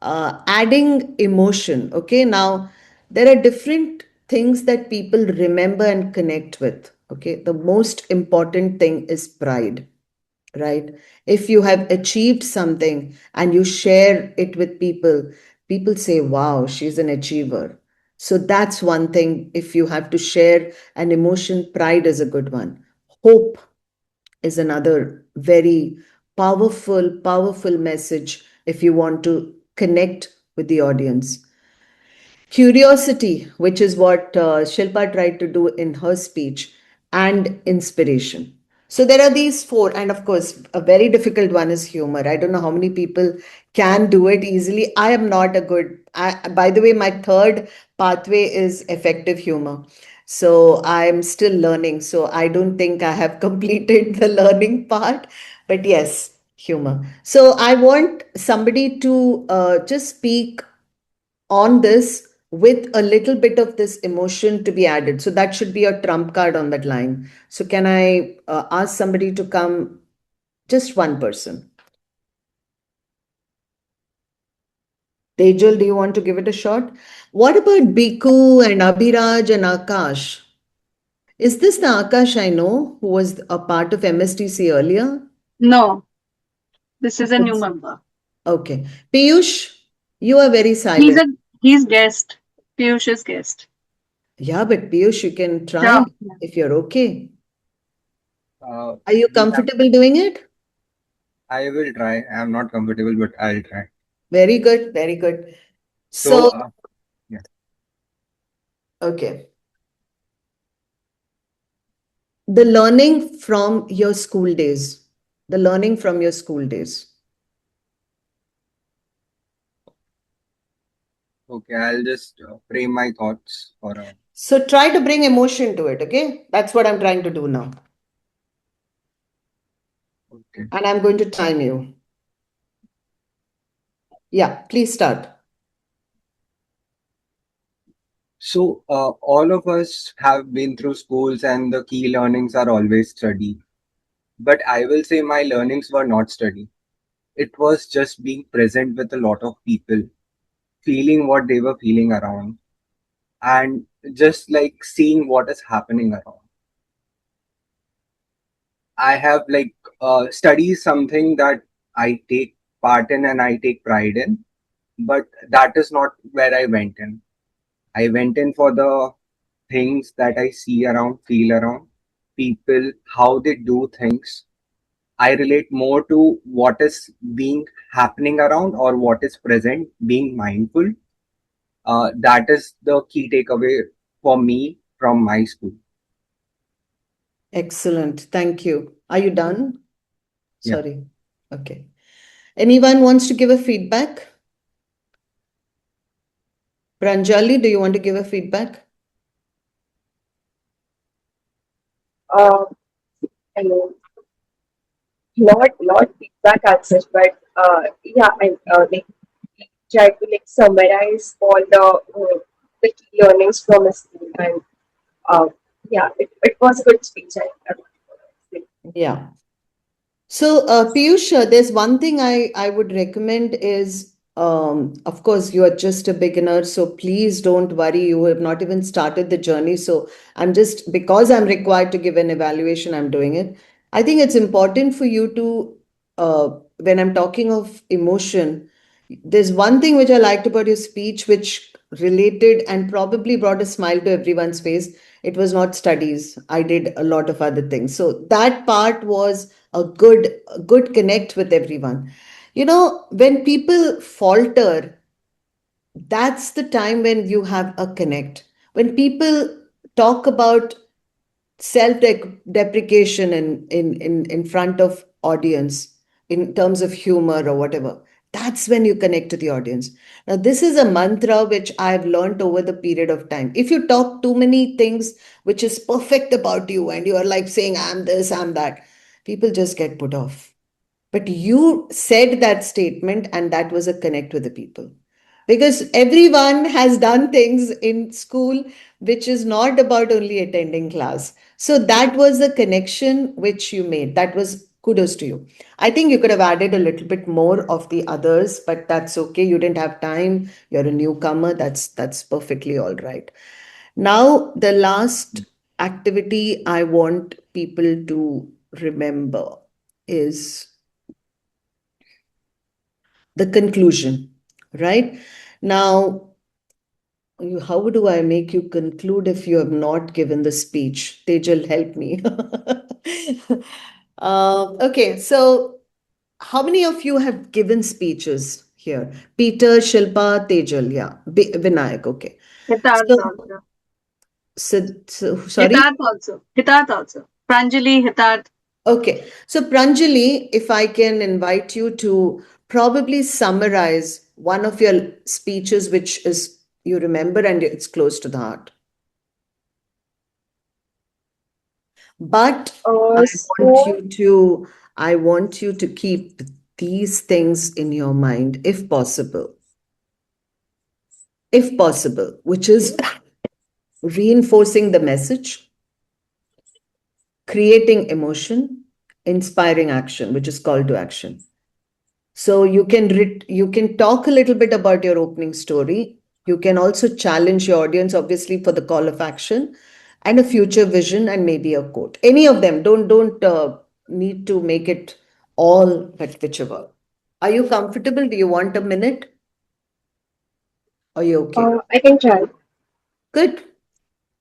adding emotion. Okay, now there are different things that people remember and connect with. Okay, the most important thing is pride, right? If you have achieved something and you share it with people, people say, wow, she's an achiever. So that's one thing. If you have to share an emotion, pride is a good one. Hope is another very powerful message if you want to connect with the audience. Curiosity, which is what Shilpa tried to do in her speech, and inspiration. So there are these four, and of course, a very difficult one is humor. I don't know how many people can do it easily. I am not a good. By the way, my third pathway is effective humor. So I'm still learning. So I don't think I have completed the learning part, but yes, humor. So I want somebody to just speak on this with a little bit of this emotion to be added. So that should be a trump card on that line. So can I ask somebody to come? Just one person. Tejal, do you want to give it a shot? What about Biku and Abhiraj and Akash? Is this the Akash I know who was a part of MSTC earlier? No, this is a new It's- member. Okay. Piyush, you are very He's silent. a he's guest. Piyush is guest. Yeah, but Piyush, you can try Yeah. if you're okay. Are you We have. comfortable doing it? I will try. I'm not comfortable, but I'll try. Very good, very good. So, So, yeah. okay. The learning from your school days. The learning from your school days. Okay, I'll just frame my thoughts for a. So try to bring emotion to it, okay? That's what I'm trying to do now. Okay. And I'm going to time you. Yeah, please start. So, all of us have been through schools, and the key learnings are always study. But I will say my learnings were not study. It was just being present with a lot of people, feeling what they were feeling around, and just like seeing what is happening around. I have like study is something that I take part in and I take pride in, but that is not where I went in. I went in for the things that I see around, feel around, people, how they do things. I relate more to what is being happening around or what is present, being mindful. That is the key takeaway for me from my school. Excellent. Thank you. Are you done? Yeah. Sorry. Okay. Anyone wants to give a feedback? Pranjali, do you want to give a feedback? Uh, and not feedback as such, but yeah, I like try to like summarize all the key learnings from a school, and uh, yeah, it was a good speech. I Yeah. So, Piyush, there's one thing I would recommend is, of course, you are just a beginner, so please don't worry. You have not even started the journey. So, I'm just, because I'm required to give an evaluation, I'm doing it. I think it's important for you to, when I'm talking of emotion, there's one thing which I liked about your speech, which related and probably brought a smile to everyone's face. It was not studies. I did a lot of other things. So that part was a good connect with everyone. You know, when people falter, that's the time when you have a connect. When people talk about self deprecation in front of audience in terms of humor or whatever, that's when you connect to the audience. Now this is a mantra which I've learned over the period of time. If you talk too many things which is perfect about you and you are like saying I'm this, I'm that, people just get put off. But you said that statement, and that was a connect with the people. Because everyone has done things in school which is not about only attending class. So that was the connection which you made. That was kudos to you. I think you could have added a little bit more of the others, but that's okay. You didn't have time. You're a newcomer. That's perfectly all right. Now, the last activity I want people to remember is the conclusion, right? Now, how do I make you conclude if you have not given the speech? Tejal, help me. Okay, so how many of you have given speeches here? Peter, Shilpa, Tejal, yeah. Vinayak, okay. Hitarth So, also. sorry? Hitarth also. Pranjali, Hitarth. Okay, so Pranjali, if I can invite you to probably summarize one of your speeches, which is you remember and it's close to the heart. But so I want you to keep these things in your mind if possible. if possible, which is reinforcing the message, creating emotion, inspiring action, which is call to action. So you can talk a little bit about your opening story. You can also challenge your audience, obviously, for the call of action and a future vision and maybe a quote. Any of them. Don't need to make it all, but whichever. Are you comfortable? Do you want a minute? Are you okay? I can try. Good.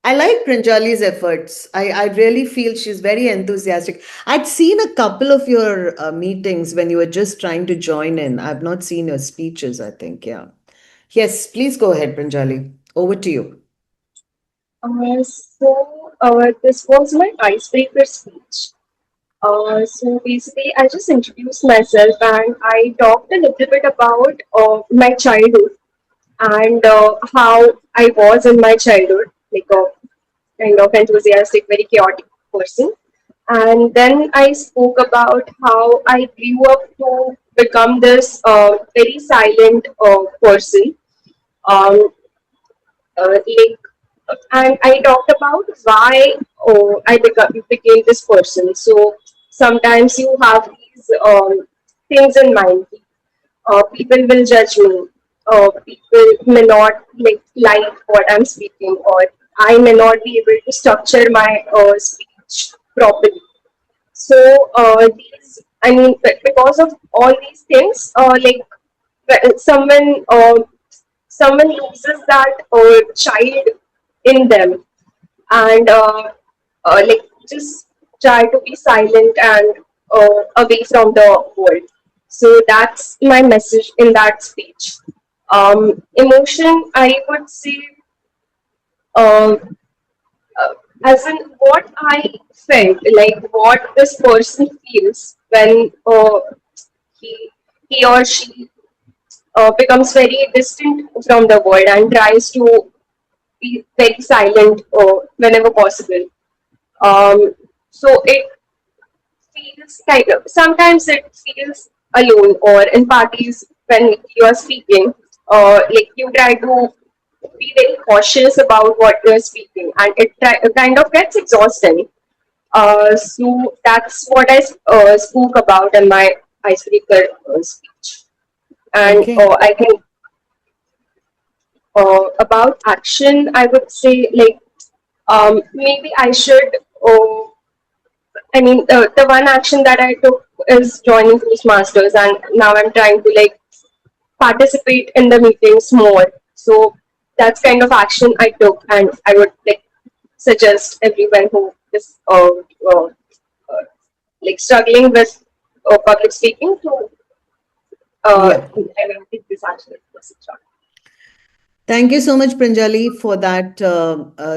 I like Pranjali's efforts. I really feel she's very enthusiastic. I'd seen a couple of your meetings when you were just trying to join in. I've not seen your speeches, I think. Yeah. Yes, please go ahead, Pranjali. Over to you. This was my icebreaker speech. So basically, I just introduced myself and I talked a little bit about my childhood and how I was in my childhood, like a kind of enthusiastic, very chaotic person. And then I spoke about how I grew up to become this very silent person. Um, like, and I talked about why became this person. So sometimes you have these things in mind. People will judge me. People may not like what I'm speaking, or I may not be able to structure my speech properly. So I mean, because of all these things, someone someone loses that child in them, and just try to be silent and away from the world. So that's my message in that speech. Emotion, I would say, uh, uh, as in what I felt, like what this person feels when he he or she becomes very distant from the world and tries to be very silent whenever possible. So it feels kind of sometimes it feels alone, or in parties when you are speaking, you try to be very cautious about what you're speaking, and kind of gets exhausting. So that's what I spoke about in my icebreaker speech. And Okay. I think about action, I would say maybe I should. The one action that I took is joining Toastmasters, and now I'm trying to participate in the meetings more. So that's kind of action I took, and I would suggest everyone who is struggling with public speaking to Yeah. take this action. Thank you so much, Pranjali, for that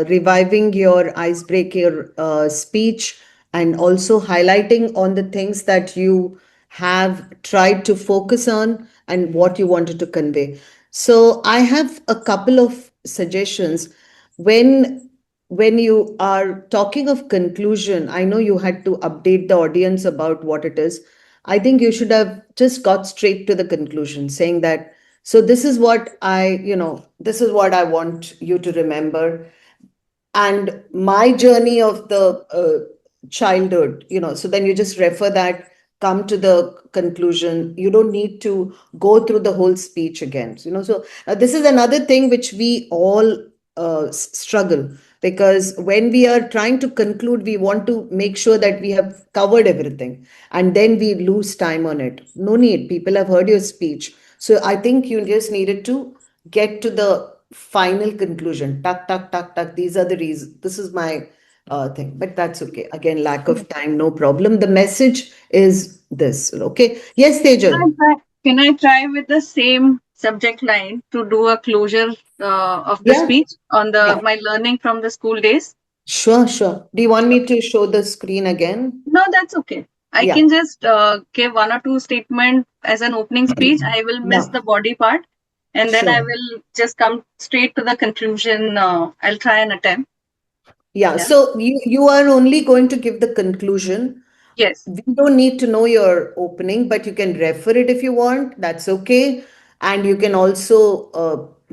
reviving your icebreaker speech and also highlighting on the things that you have tried to focus on and what you wanted to convey. So I have a couple of suggestions. When you are talking of conclusion, I know you had to update the audience about what it is. I think you should have just got straight to the conclusion, saying that so this is what this is what I want you to remember. And my journey of the childhood, so then you just refer that, come to the conclusion. You don't need to go through the whole speech again. So this is another thing which we all struggle, because when we are trying to conclude, we want to make sure that we have covered everything, and then we lose time on it. No need. People have heard your speech. So I think you just needed to get to the final conclusion. Tuck, tuck, tuck, tuck. These are the reasons. This is my thing, but that's okay. Again, lack of time, no problem. The message is this. Okay. Yes, Can I Tejal. try, can I try with the same subject line to do a closure of the Yeah. speech on the Yeah. my learning from the school days? Sure, sure. Do you want Sure. me to show the screen again? No, that's okay. I Yeah. can just give one or two statement as an opening speech. I will miss Yeah. the body part, and then I Sure. will just come straight to the conclusion. I'll try and attempt. Yeah. Yeah. So you are only going to give the conclusion. Yes. We don't need to know your opening, but you can refer it if you want. That's okay. And you can also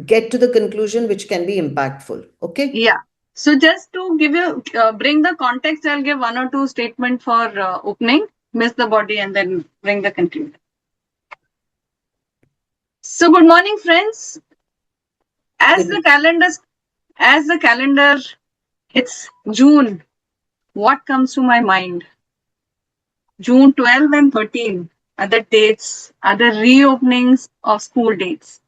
get to the conclusion which can be impactful. Okay. Yeah. So just to give you, bring the context, I'll give one or two statement for opening, miss the body, and then bring the conclusion. So good morning, friends. As the Good. calendar, as the calendar hits June, what comes to my mind? June 12 and 13 are the dates, are the reopenings of school dates.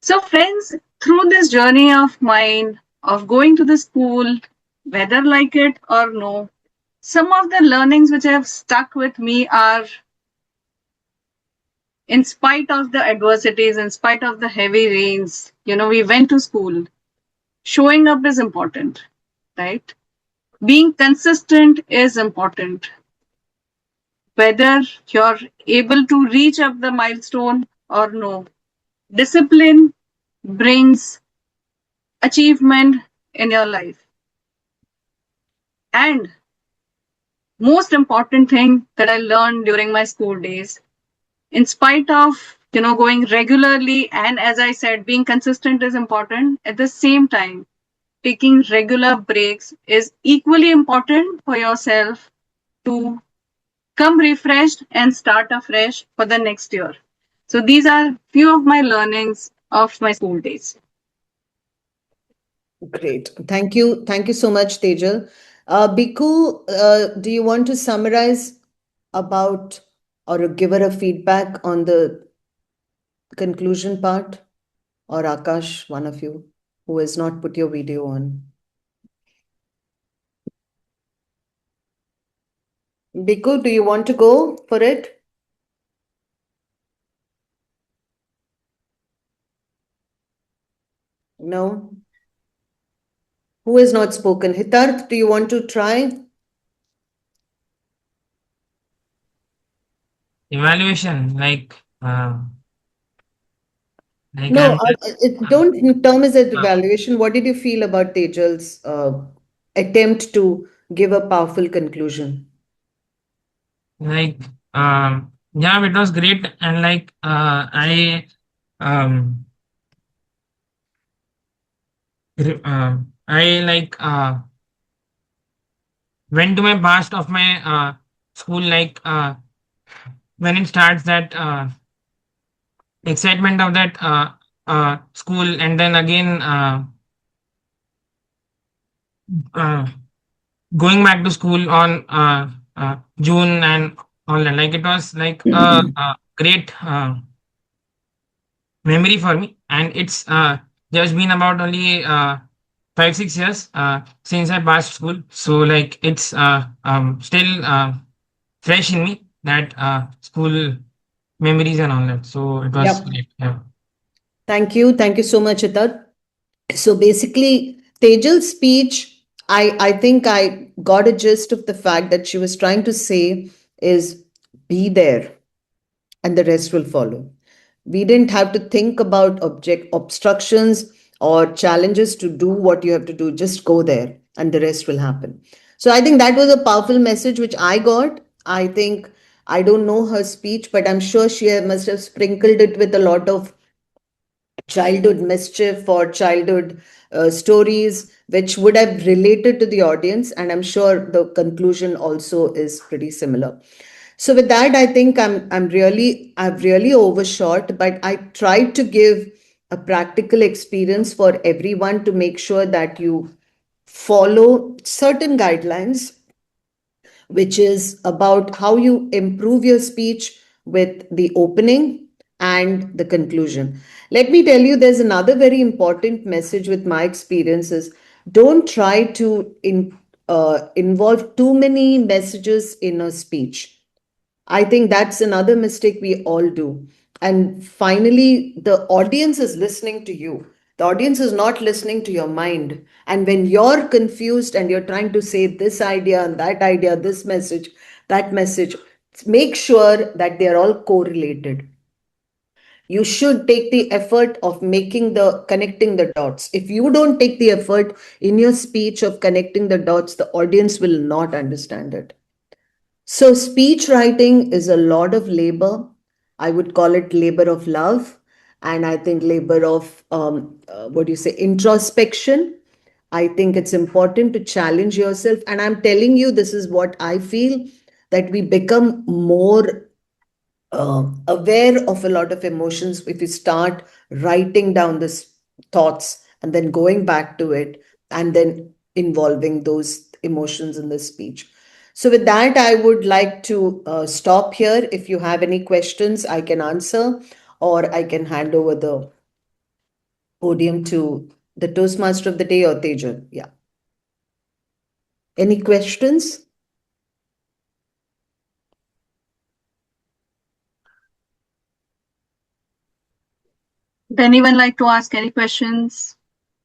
So, friends, through this journey of mine of going to the school, whether like it or no, some of the learnings which have stuck with me are, in spite of the adversities, in spite of the heavy rains, we went to school. Showing up is important, right? Being consistent is important. Whether you're able to reach up the milestone or no, discipline brings achievement in your life. And most important thing that I learned during my school days, in spite of going regularly, and as I said, being consistent is important. At the same time, taking regular breaks is equally important for yourself to come refreshed and start afresh for the next year. So these are few of my learnings of my school days. Great. Thank you. Thank you so much, Tejal. Biku, do you want to summarize about or give her a feedback on the conclusion part? Or Akash, one of you who has not put your video on. Biku, do you want to go for it? No. Who has not spoken? Hitarth, do you want to try? Evaluation, like No, I'm just don't term as an uh, evaluation. What did you feel about Tejal's attempt to give a powerful conclusion? like yeah, it was great, and um I went to my past of my school, when it starts that excitement of that school, and then again uh, going back to school on June and all that. Like it was like a great memory for me, and it's just been about only 5 6 years since I passed school, so like it's still fresh in me, that school memories and all that. So it was Yep. great. Yeah. Thank you. Thank you so much, Hitarth. So basically, Tejal's speech, I think I got a gist of the fact that she was trying to say is be there and the rest will follow. We didn't have to think about obstructions or challenges to do what you have to do. Just go there and the rest will happen. So I think that was a powerful message which I got. I think I don't know her speech, but I'm sure must have sprinkled it with a lot of childhood mischief or childhood stories which would have related to the audience, and I'm sure the conclusion also is pretty similar. So with that, I think I've really overshot, but I tried to give a practical experience for everyone to make sure that you follow certain guidelines, which is about how you improve your speech with the opening and the conclusion. Let me tell you, there's another very important message with my experiences. Don't try to involve too many messages in a speech. I think that's another mistake we all do. And finally, the audience is listening to you. The audience is not listening to your mind. And when you're confused and you're trying to say this idea, this message, that message, make sure that they're all correlated. You should take the effort of connecting the dots. If you don't take the effort in your speech of connecting the dots, the audience will not understand it. So, speech writing is a lot of labor. I would call it labor of love. And I think labor of, what do you say, introspection. I think it's important to challenge yourself. And I'm telling you, this is what I feel, that we become more aware of a lot of emotions if you start writing down this thoughts and then going back to it and then involving those emotions in the speech. So with that, I would like to stop here. If you have any questions, I can answer, or I can hand over the podium to the Toastmaster of the day, or Tejan. Yeah. Any questions? Would anyone like to ask any questions?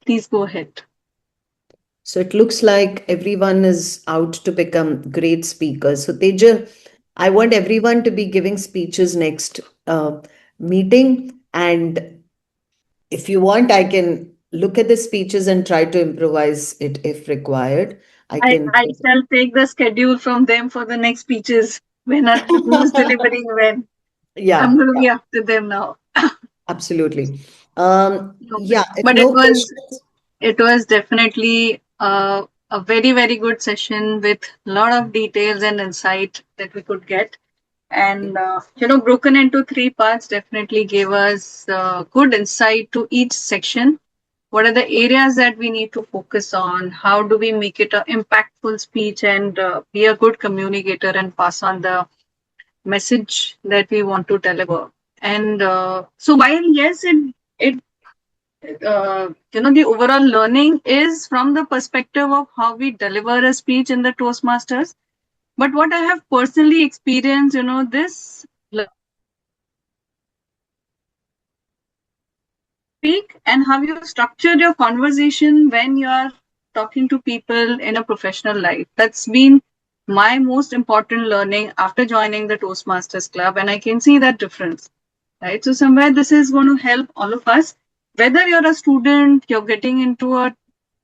Please go ahead. So it looks like everyone is out to become great speakers. So Teja, I want everyone to be giving speeches next meeting. And if you want, I can look at the speeches and try to improvise it if required. I can. I shall take the schedule from them for the next speeches. When are who's delivering when? I'm Yeah, going to be after them now. absolutely. No, Yeah, if but no questions. it was definitely a very very good session with a lot of details and insight that we could get. And broken into three parts, definitely gave us good insight to each section. What are the areas that we need to focus on? How do we make it an impactful speech and be a good communicator and pass on the message that we want to deliver? And so while yes, it the overall learning is from the perspective of how we deliver a speech in the Toastmasters. But what I have personally experienced, this speak and how you structure your conversation when you are talking to people in a professional life. That's been my most important learning after joining the Toastmasters Club, and I can see that difference. Right. So somewhere this is going to help all of us. Whether you're a student, you're getting into a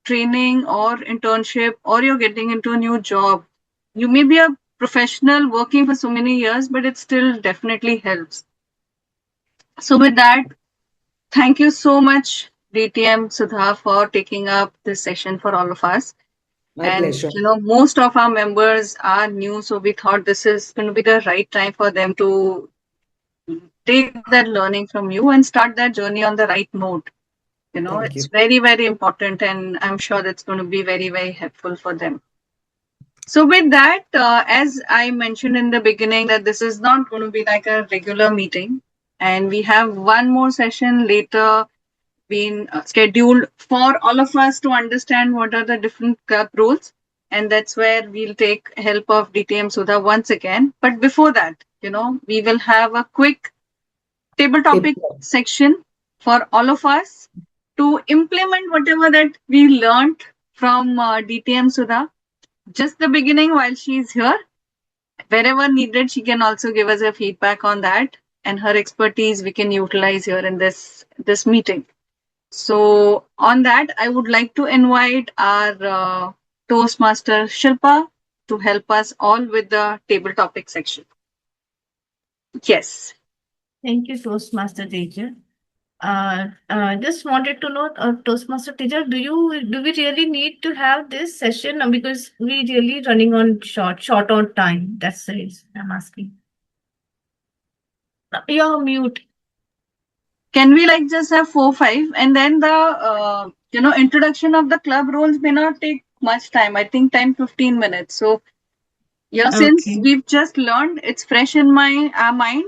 training or internship, or you're getting into a new job, you may be a professional working for so many years, but it still definitely helps. So with that, thank you so much, DTM Sudha, for taking up this session for all of us. My And pleasure. most of our members are new, so we thought this is going to be the right time for them to take that learning from you and start that journey on the right note. Thank It's you. very, very important, and I'm sure that's going to be very, very helpful for them. So, with that, as I mentioned in the beginning, that this is not going to be like a regular meeting, and we have one more session later been scheduled for all of us to understand what are the different club rules, and that's where we'll take help of DTM Sudha once again. But before that, we will have a quick table topic section for all of us to implement whatever that we learned from DTM Sudha. Just the beginning while she's here. Wherever needed, she can also give us a feedback on that, and her expertise we can utilize here in this meeting. So on that, I would like to invite our Toastmaster Shilpa to help us all with the table topic section. Yes. Thank you, Toastmaster teacher. Just wanted to know, Toastmaster teacher, do we really need to have this session? Because we really running on short on time. That's the reason I'm asking. You're mute. Can we like just have 4-5, and then the introduction of the club rules may not take much time. I think 10-15 minutes. So since Okay. we've just learned, it's fresh in our mind.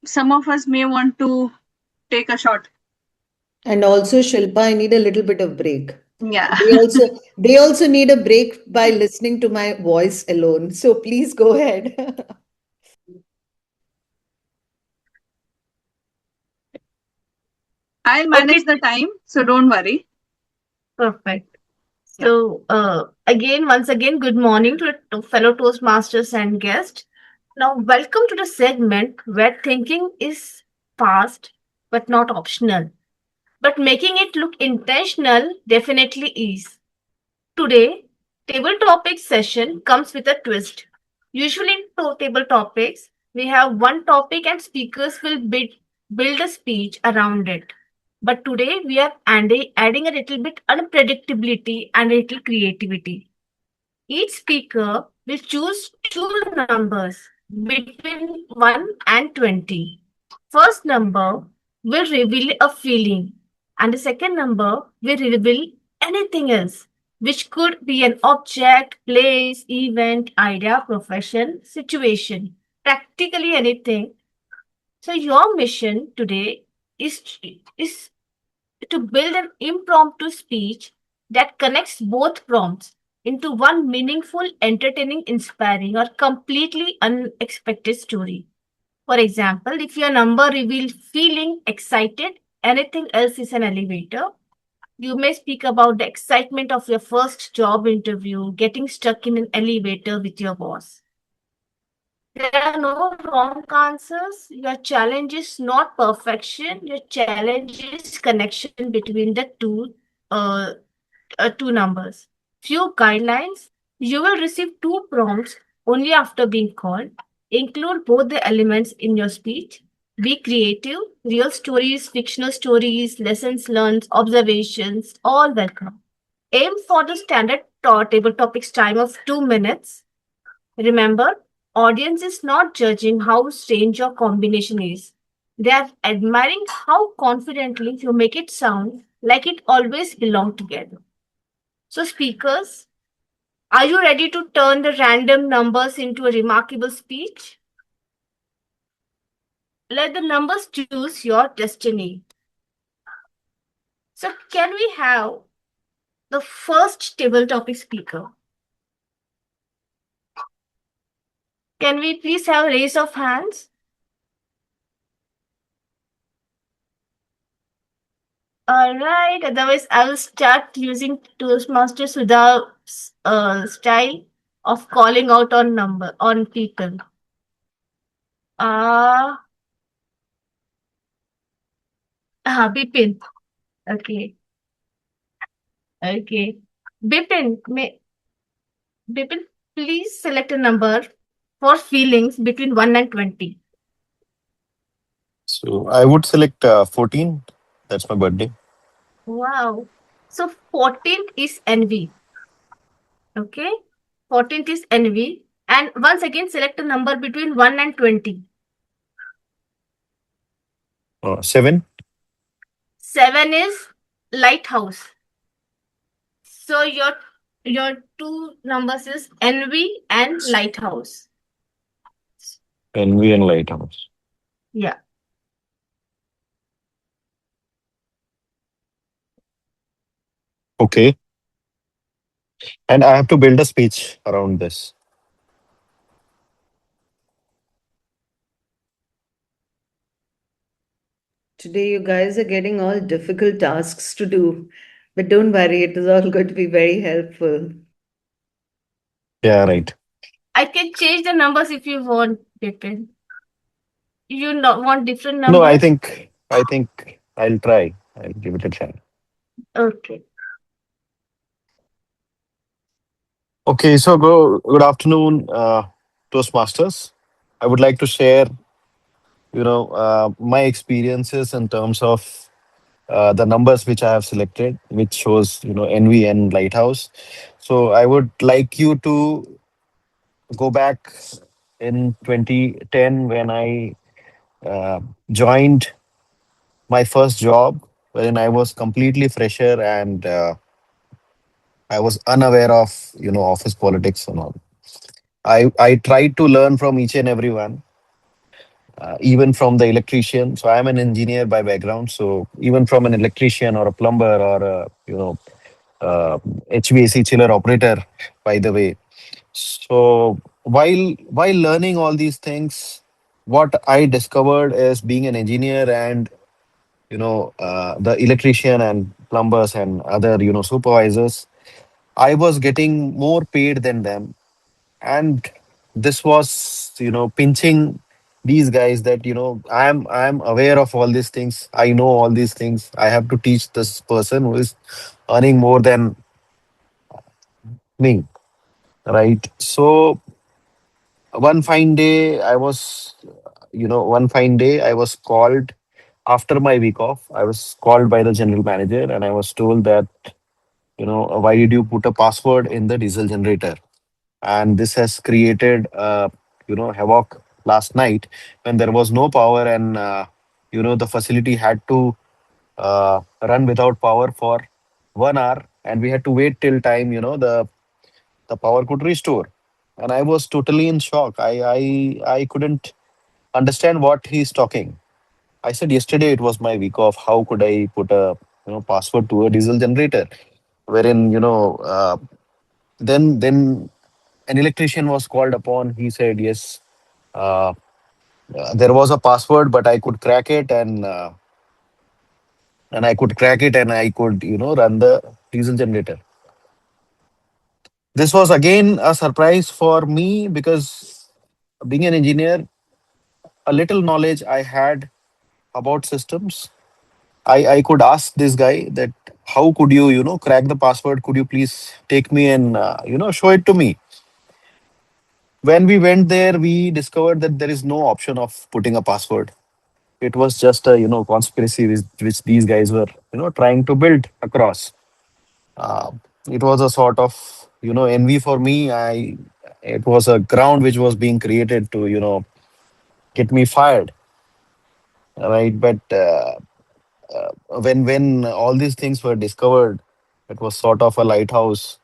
Some of us may want to take a shot. And also, Shilpa, I need a little bit of break. Yeah. They also need a break by listening to my voice alone. So please go ahead. I'll manage Okay. the time, so don't worry. Perfect. Yeah. So, once again, good morning to fellow Toastmasters and guests. Now, welcome to the segment where thinking is fast but not optional, but making it look intentional definitely is. Today, table topics session comes with a twist. Usually in table topics, We have one topic and speakers will build a speech around it. But today we are adding a little bit unpredictability and a little creativity. Each speaker will choose two numbers between 1 and 20. First number will reveal a feeling, and the second number will reveal anything else, which could be an object, place, event, idea, profession, situation, practically anything. So, your mission today is to build an impromptu speech that connects both prompts into one meaningful, entertaining, inspiring, or completely unexpected story. For example, if your number reveals feeling excited, anything else is an elevator. You may speak about the excitement of your first job interview, getting stuck in an elevator with your boss. There are no wrong answers. Your challenge is not perfection. Your challenge is connection between the uh, two numbers. Few guidelines. You will receive two prompts only after being called. Include both the elements in your speech. Be creative. Real stories, fictional stories, lessons learned, observations, all welcome. Aim for the standard table topics time of 2 minutes. Remember, audience is not judging how strange your combination is. They are admiring how confidently you make it sound like it always belonged together. So, speakers, are you ready to turn the random numbers into a remarkable speech? Let the numbers choose your destiny. So, can we have the first table topic speaker? Can we please have a raise of hands? All right. Otherwise, I will start using Toastmaster Sudha's style of calling out on people. Uh, Bipin. Okay. Okay. Bipin, Bipin, please select a number for feelings between 1 and 20. So I would select 14. That's my birthday. Wow. So 14th is envy. Okay. 14th is envy. And once again, select a number between 1 and 20. 7. 7 is lighthouse. So your two numbers is envy and lighthouse. Envy and lighthouse. Yeah. Okay. And I have to build a speech around this. Today, you guys are getting all difficult tasks to do. But don't worry, it is all going to be very helpful. Yeah, right. I can change the numbers if you want, Bipin. You not want different No, I numbers? think I think I'll try. I'll give it a try. Okay. Okay, so good afternoon, Toastmasters. I would like to share, my experiences in terms of the numbers which I have selected, which shows, envy and lighthouse. So I would like you to go back in 2010 when I uh, joined my first job, wherein I was completely fresher and I was unaware of, office politics and all. I tried to learn from each and everyone, even from the electrician. So I'm an engineer by background. So even from an electrician or a plumber or a, uh, HVAC chiller operator, by the way. So while learning all these things, what I discovered is being an engineer and the electrician and plumbers and other supervisors, I was getting more paid than them, and this was pinching these guys that I'm aware of all these things, I know all these things, I have to teach this person who is earning more than me, right? So one fine day, one fine day, I was called after my week off. I was called by the general manager and I was told that, why did you put a password in the diesel generator? And this has created, havoc last night when there was no power and, the facility had to run without power for 1 hour and we had to wait till time, the power could restore. And I was totally in shock. I couldn't understand what he's talking. I said yesterday it was my week off. How could I put a password to a diesel generator? Wherein then an electrician was called upon. He said yes, uh, there was a password, but I could crack it and I could crack it and I could run the diesel generator. This was again a surprise for me because being an engineer, a little knowledge I had about systems. I could ask this guy that how could you crack the password? Could you please take me and show it to me? When we went there, we discovered that there is no option of putting a password. It was just a conspiracy which these guys were trying to build across. Uh, it was a sort of envy for me. It was a ground which was being created to get me fired, right? But when all these things were discovered, it was sort of a lighthouse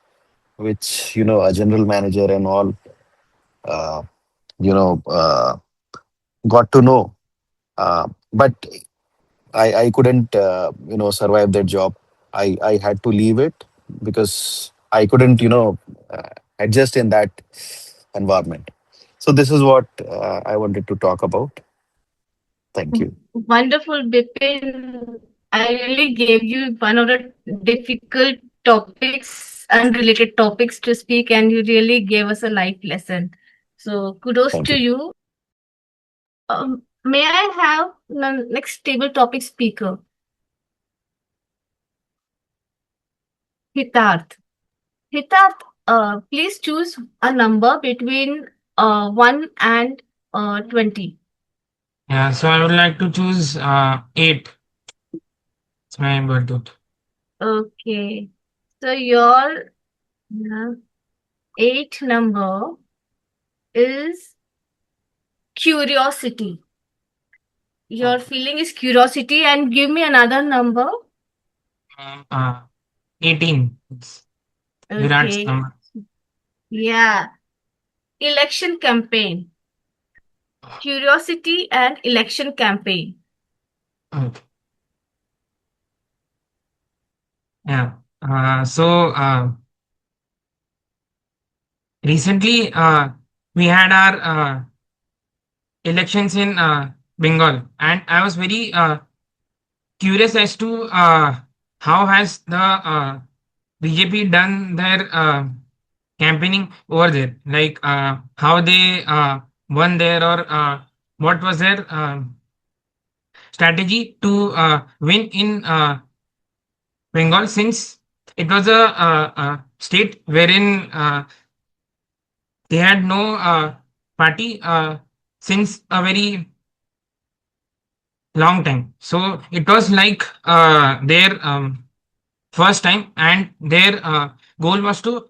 which a general manager and all uh, you know got to know. But I couldn't survive that job. I had to leave it because I couldn't adjust in that environment. So this is what I wanted to talk about. Thank you. Wonderful, Bipin. I really gave you one of the difficult topics, unrelated topics to speak, and you really gave us a life lesson. So kudos Thank to you. you. May I have the next table topic speaker, Hitarth? Hitarth, please choose a number between 1 and 20. Yeah, so I would like to choose 8. It's my birthday. Okay. So your 8 number is curiosity. Your feeling is curiosity, and give me another number. Uh, 18. It's Virat's Okay. number. Yeah. Election campaign. Curiosity and election campaign. Okay. Yeah. So recently we had our elections in Bengal, and I was very curious as to how has the BJP done their campaigning over there, like how they won there, or what was their strategy to win in Bengal, since it was a state wherein they had no party since a very long time. So it was like their first time, and their goal was to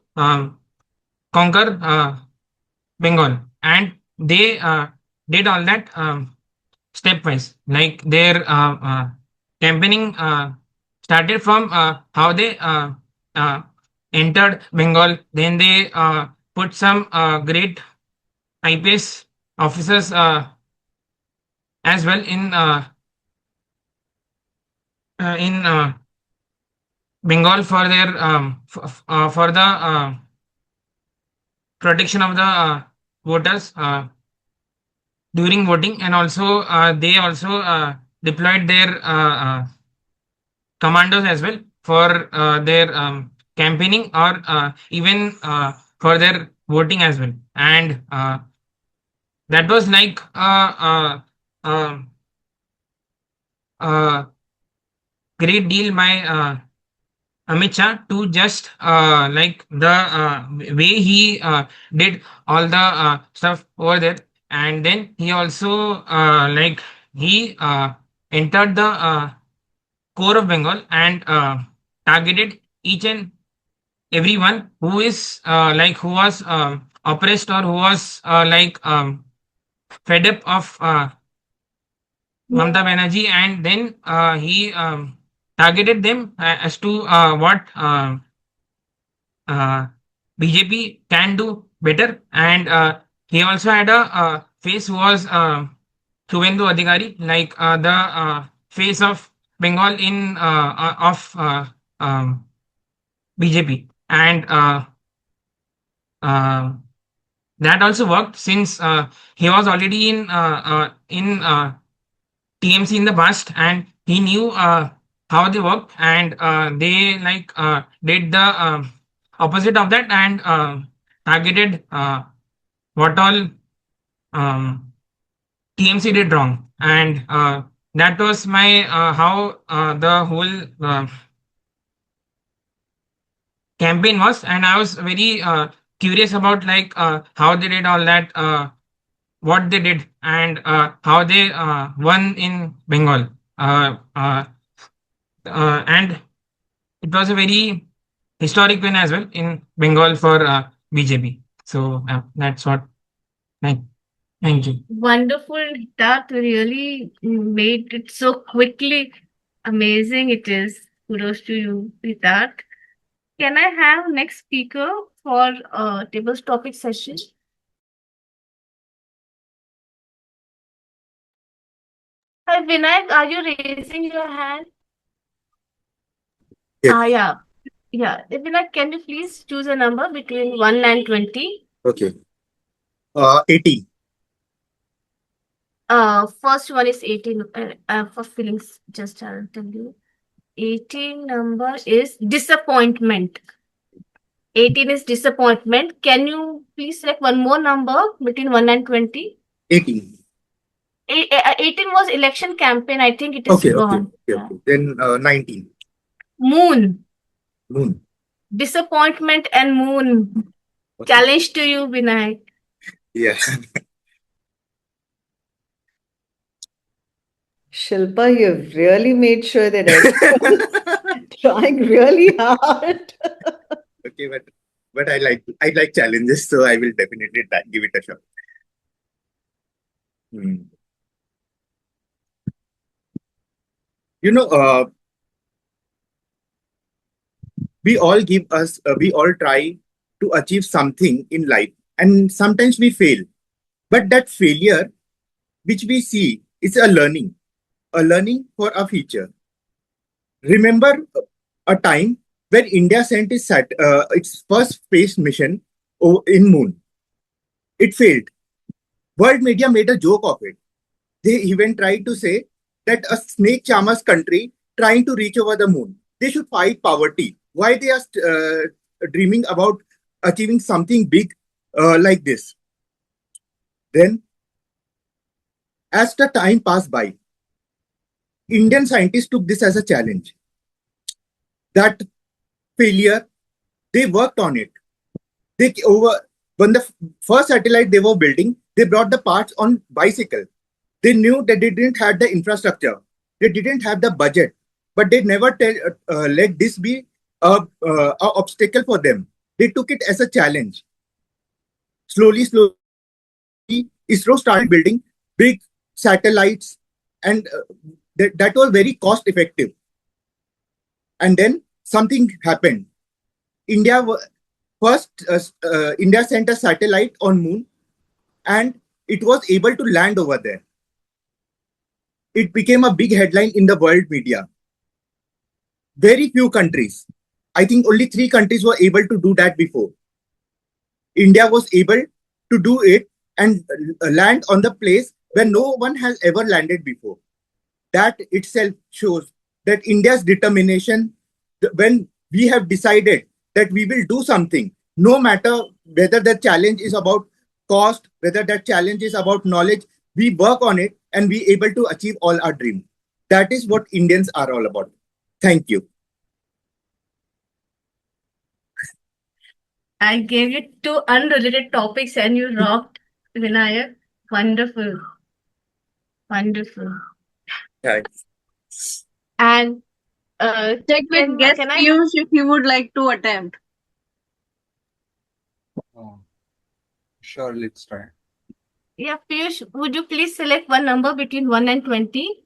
conquer Bengal, and they did all that stepwise. Like their campaigning started from how they uh, entered Bengal. Then they put some great IPS officers as well in Bengal for their for the protection of the voters during voting, and also they also deployed their commandos as well for their campaigning, or even for their voting as well. And that was like uh, uh, great deal by Amit Shah to just like the way he did all the stuff over there, and then he also like he entered the core of Bengal and targeted each and everyone who is like who was oppressed or who was like fed up of Mamata Banerjee, and then he targeted them as to what uh, BJP can do better, and he also had a face who was Suvendu Adhikari, like the face of Bengal in of BJP, and uh, that also worked since he was already in TMC in the past, and he knew how they work, and they like did the opposite of that, and targeted what all TMC did wrong, and that was my how the whole campaign was, and I was very curious about like how they did all that, what they did, and how they won in Bengal. And it was a very historic win as well in Bengal for BJP. So that's what. Thank, thank you. Wonderful. That really made it so quickly. Amazing it is. Kudos to you with that. Can I have next speaker for tables topic session? Hi, Vinayak, are you raising your hand? Yes. Yeah. Yeah. Vinayak, can you please choose a number between 1 and 20? Okay. 18. First one is 18. For feelings, just I'll tell you. 18 number is disappointment. 18 is disappointment. Can you please select one more number between 1 and 20? 18. 18 was election campaign. I think it is Okay, okay, gone. okay, Yeah. okay. Then 19. Moon. Moon. Disappointment and moon. Okay. Challenge to you, Vinayak. Yeah. Shilpa, you've really made sure that everyone's trying really hard. Okay, but I like challenges, so I will definitely give it a shot. Hmm. You know, we all try to achieve something in life, and sometimes we fail. But that failure, which we see, is a learning for our future. Remember a time when India sent its first space mission in Moon. It failed. World media made a joke of it. They even tried to say that a snake charmer's country trying to reach over the moon, they should fight poverty. Why they are dreaming about achieving something big like this? Then, as the time passed by, Indian scientists took this as a challenge. That failure, they worked on it. When the first satellite they were building, they brought the parts on bicycle. They knew that they didn't have the infrastructure, they didn't have the budget, but they never let this be a obstacle for them. They took it as a challenge. Slowly, ISRO started building big satellites, and that was very cost effective. And then something happened. India sent a satellite on moon, and it was able to land over there. It became a big headline in the world media. Very few countries, I think only 3 countries were able to do that before. India was able to do it and land on the place where no one has ever landed before. That itself shows that India's determination, when we have decided that we will do something, no matter whether the challenge is about cost, whether that challenge is about knowledge, we work on it and we able to achieve all our dreams. That is what Indians are all about. Thank you. I gave you two unrelated topics and you rocked, Vinayak. Wonderful. Wonderful. Thanks. And Check with guest can I Piyush if he would like to attempt. Oh, sure, let's try. yeah, Piyush, would you please select one number between 1 and 20?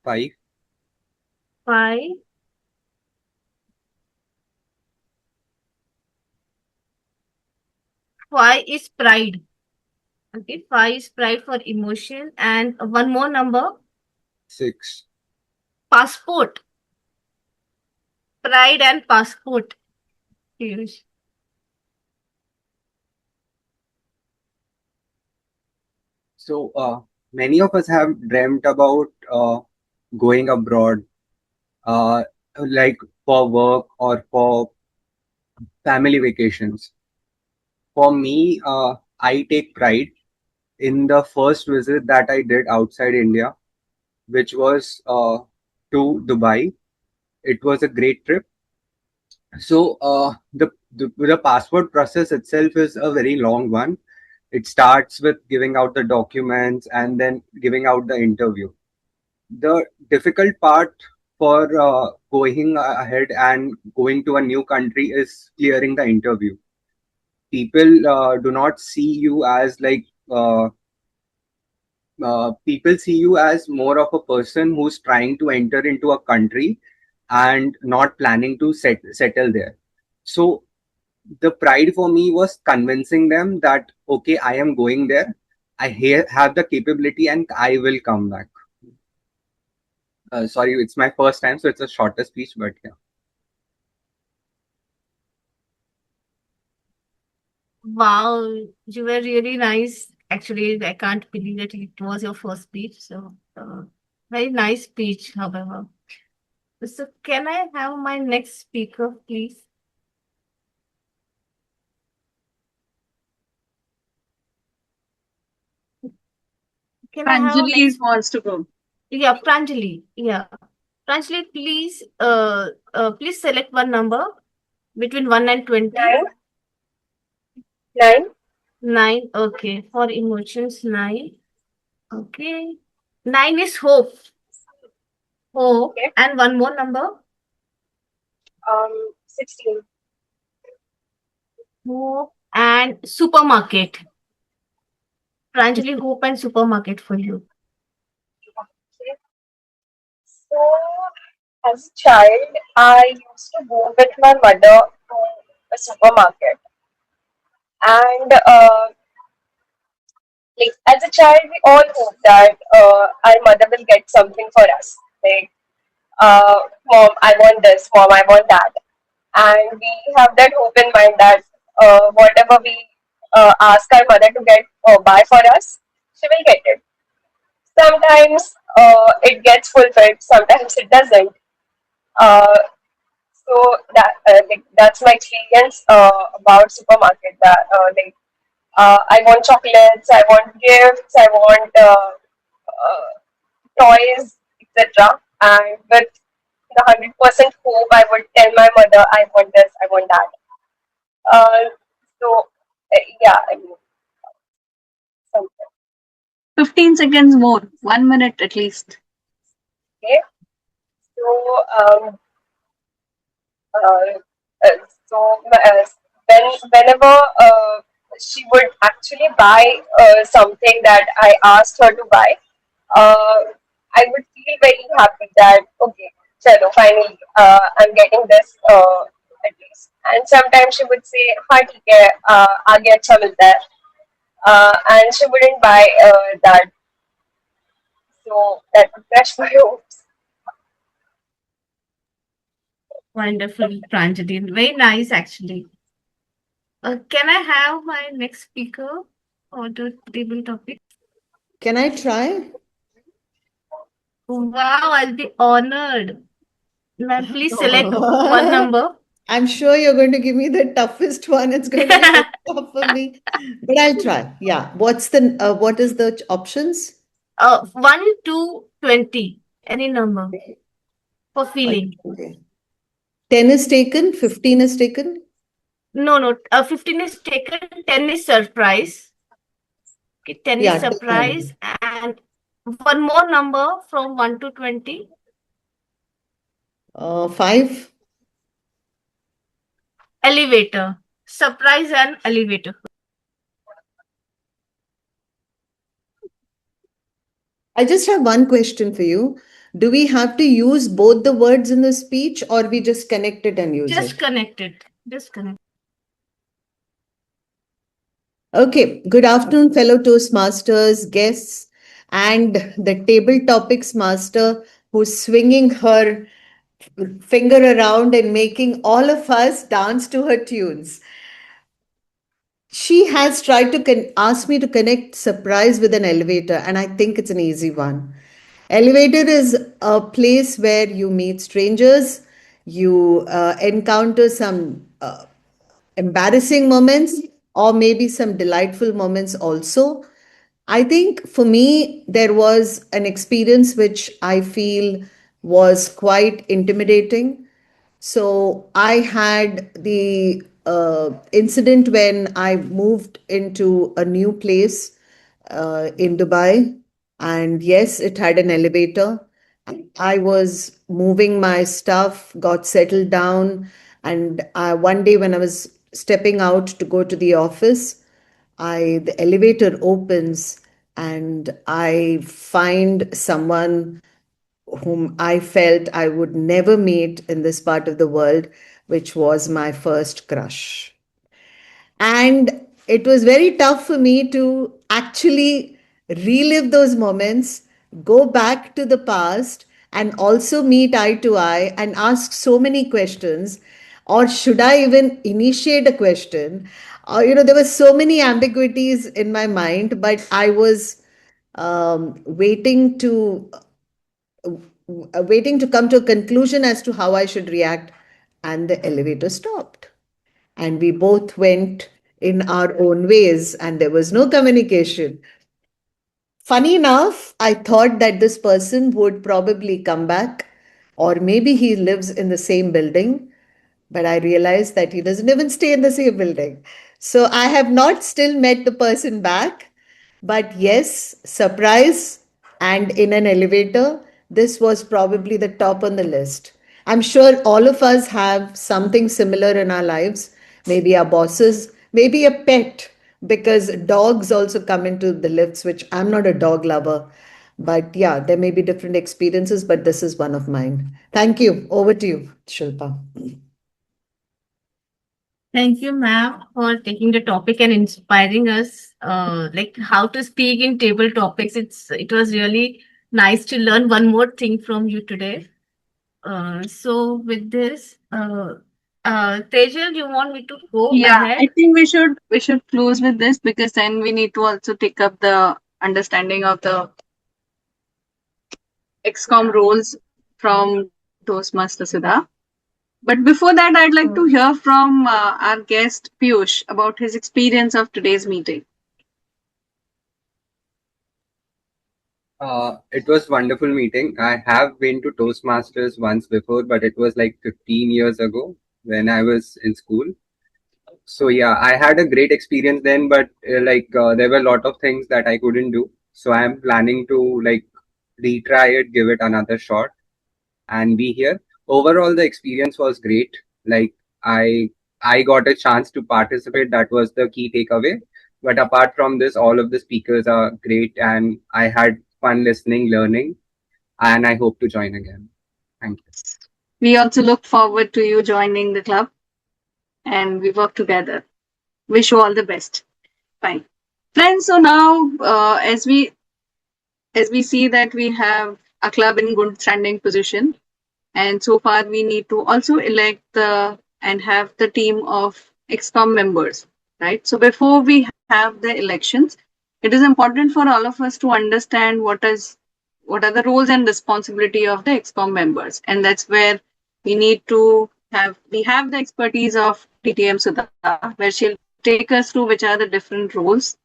5. 5. 5 is pride. Okay, 5 is pride for emotion. And one more number, 6. passport. Pride and passport. Piyush. So, many of us have dreamt about going abroad, uh, like for work or for family vacations. For me, I take pride in the first visit that I did outside India, which was to Dubai. It was a great trip. So, the passport process itself is a very long one. It starts with giving out the documents and then giving out the interview. The difficult part for going ahead and going to a new country is clearing the interview. People do not see you as like people see you as more of a person who's trying to enter into a country and not planning to settle there. So the pride for me was convincing them that okay, I am going there, I have the capability and I will come back. Sorry, it's my first time, so it's a shorter speech, but yeah. Wow, you were really nice. Actually, I can't believe that it was your first speech. So, very nice speech, however. So, can I have my next speaker, please? Can I have Pranjali next? wants to go. Yeah, Pranjali. Yeah, Pranjali, please select one number between 1 and 20. 9. 9. 9. Okay, for emotions, 9. Okay. 9 is hope. Hope. Okay. And one more number. 16. Hope and supermarket. Pranjali, hope and supermarket for you. Okay. So, as a child, I used to go with my mother to a supermarket, and like as a child, we all hope that our mother will get something for us. Like, mom, I want this. Mom, I want that. And we have that hope in mind that whatever we ask our mother to get or buy for us, she will get it. Sometimes it gets fulfilled, sometimes it doesn't. Uh, so that's my experience about supermarket. That I want chocolates, I want gifts, I want toys, etc. And with the 100% hope, I would tell my mother, I want this, I want that. Uh, so yeah, I mean, something. 15 seconds more. 1 minute at least. Okay. So uh, uh, so whenever she would actually buy something that I asked her to buy, uh, I would feel very happy that okay, chalo, finally, I'm getting this at least. And sometimes she would say, "हाँ ठीक है, आगे अच्छा मिलता है," and she wouldn't buy that. So that would crush my hopes. Wonderful, Pranjali. Very nice, actually. Can I have my next speaker or the table topic? Can I try? Wow, I'll be honored. Ma'am, please select one number. I'm sure you're going to give me the toughest one. It's going to be very tough for me, but I'll try. Yeah. What is the options? 1 to 20. Any number for feeling. Okay. 10 is taken, 15 is taken. No, 15 is taken, 10 is surprise. Okay, 10 is Yeah, 10. surprise, and one more number from 1 to 20. 5. Elevator. Surprise and elevator. I just have one question for you. Do we have to use both the words in the speech or we just connect it and use Just it? connect it. Just connect. Okay, good afternoon, fellow Toastmasters, guests, and the table topics master who's swinging her finger around and making all of us dance to her tunes. She has tried to ask me to connect surprise with an elevator, and I think it's an easy one. Elevator is a place where you meet strangers, you encounter some embarrassing moments, or maybe some delightful moments also. I think for me, there was an experience which I feel was quite intimidating. So I had the incident when I moved into a new place in Dubai. And yes, it had an elevator. I was moving my stuff, got settled down. And one day when I was stepping out to go to the office, the elevator opens and I find someone whom I felt I would never meet in this part of the world, which was my first crush. And it was very tough for me to actually relive those moments, go back to the past, and also meet eye to eye and ask so many questions. Or should I even initiate a question? There were so many ambiguities in my mind, but I was waiting to come to a conclusion as to how I should react. And the elevator stopped. And we both went in our own ways, and there was no communication. Funny enough, I thought that this person would probably come back, or maybe he lives in the same building, but I realized that he doesn't even stay in the same building. So I have not still met the person back, but yes, surprise and in an elevator, this was probably the top on the list. I'm sure all of us have something similar in our lives, maybe our bosses, maybe a pet, because dogs also come into the lifts, which I'm not a dog lover. But yeah, there may be different experiences, but this is one of mine. Thank you. Over to you, Shilpa. Thank you, ma'am, for taking the topic and inspiring us, like how to speak in table topics. It was really nice to learn one more thing from you today. So with this, Tejal, you want me to go Yeah, I ahead? think we should close with this because then we need to also take up the understanding of the XCOM Yeah. roles from Toastmaster Sudha. But before that, I'd like to Uh, hear from our guest Piyush about his experience of today's meeting. It was wonderful meeting. I have been to Toastmasters once before, but it was like 15 years ago when I was in school. So yeah, I had a great experience then, but there were a lot of things that I couldn't do. So I'm planning to like retry it, give it another shot, and be here. Overall, the experience was great. Like I I got a chance to participate. That was the key takeaway. But apart from this, all of the speakers are great, and I had fun listening, learning, and I hope to join again. Thank you. We also look forward to you joining the club and we work together. Wish you all the best. Fine. Friends, so now as we see that we have a club in good standing position, and so far we need to also elect the and have the team of XCOM members, right? So before we have the elections, it is important for all of us to understand what are the roles and responsibility of the XCOM members, and that's where we have the expertise of TTM Sudha, where she'll take us through which are the different roles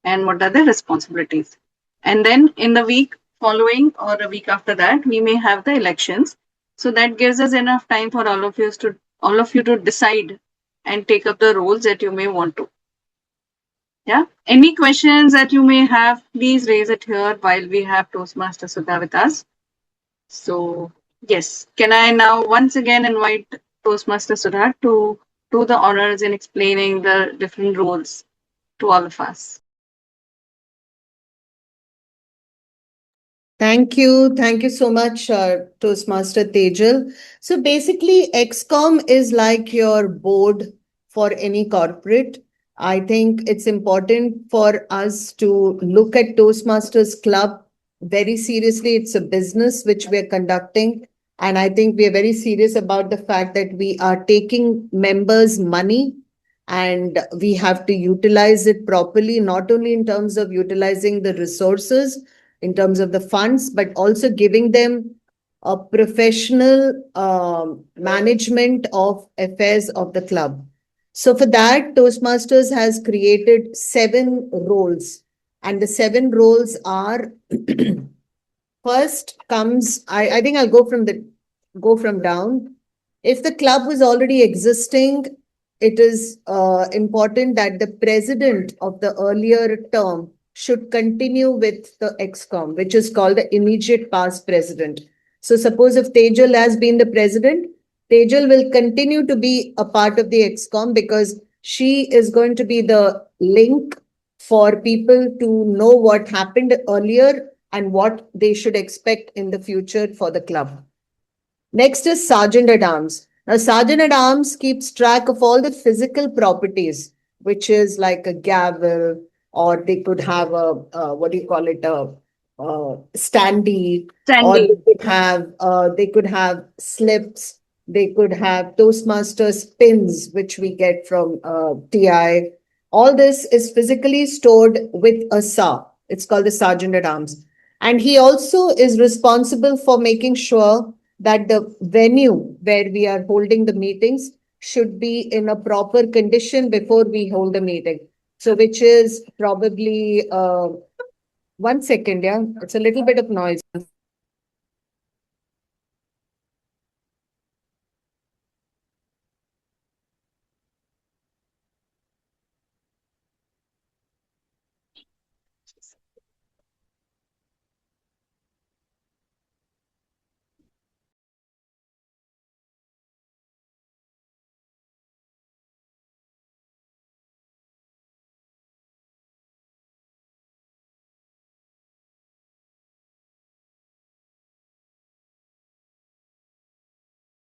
and what are the responsibilities. And then in the week following or a week after that, we may have the elections. So that gives us enough time for all of you to decide and take up the roles that you may want to. Yeah. Any questions that you may have, please raise it here while we have Toastmaster Sudha with us. So, yes, can I now once again invite Toastmaster Sudha to do the honors in explaining the different roles to all of us? Thank you. Thank you so much, Toastmaster Tejal. So basically, XCOM is like your board for any corporate. I think it's important for us to look at Toastmasters Club very seriously. It's a business which we're conducting. And I think we are very serious about the fact that we are taking members' money and we have to utilize it properly, not only in terms of utilizing the resources, in terms of the funds, but also giving them a professional management of affairs of the club. So for that, Toastmasters has created 7 roles. And the 7 roles are first comes, I think I'll go from down. If the club was already existing, it is important that the president of the earlier term should continue with the ExCom, which is called the immediate past president. So suppose if Tejal has been the president, Tejal will continue to be a part of the ExCom because she is going to be the link for people to know what happened earlier and what they should expect in the future for the club. Next is Sergeant at Arms. Now, Sergeant at Arms keeps track of all the physical properties, which is like a gavel, or they could have what do you call it, a standee, or Sandy. they could have slips, they could have Toastmasters pins, which we get from TI. All this is physically stored with a SA. It's called the Sergeant at Arms. And he also is responsible for making sure that the venue where we are holding the meetings should be in a proper condition before we hold the meeting. So, which is probably 1 second, yeah, it's a little bit of noise.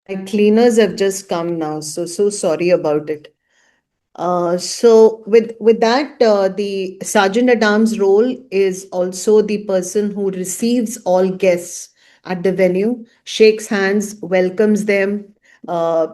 My cleaners have just come now, so sorry about it. So with that, the sergeant at arms role is also the person who receives all guests at the venue, shakes hands, welcomes them,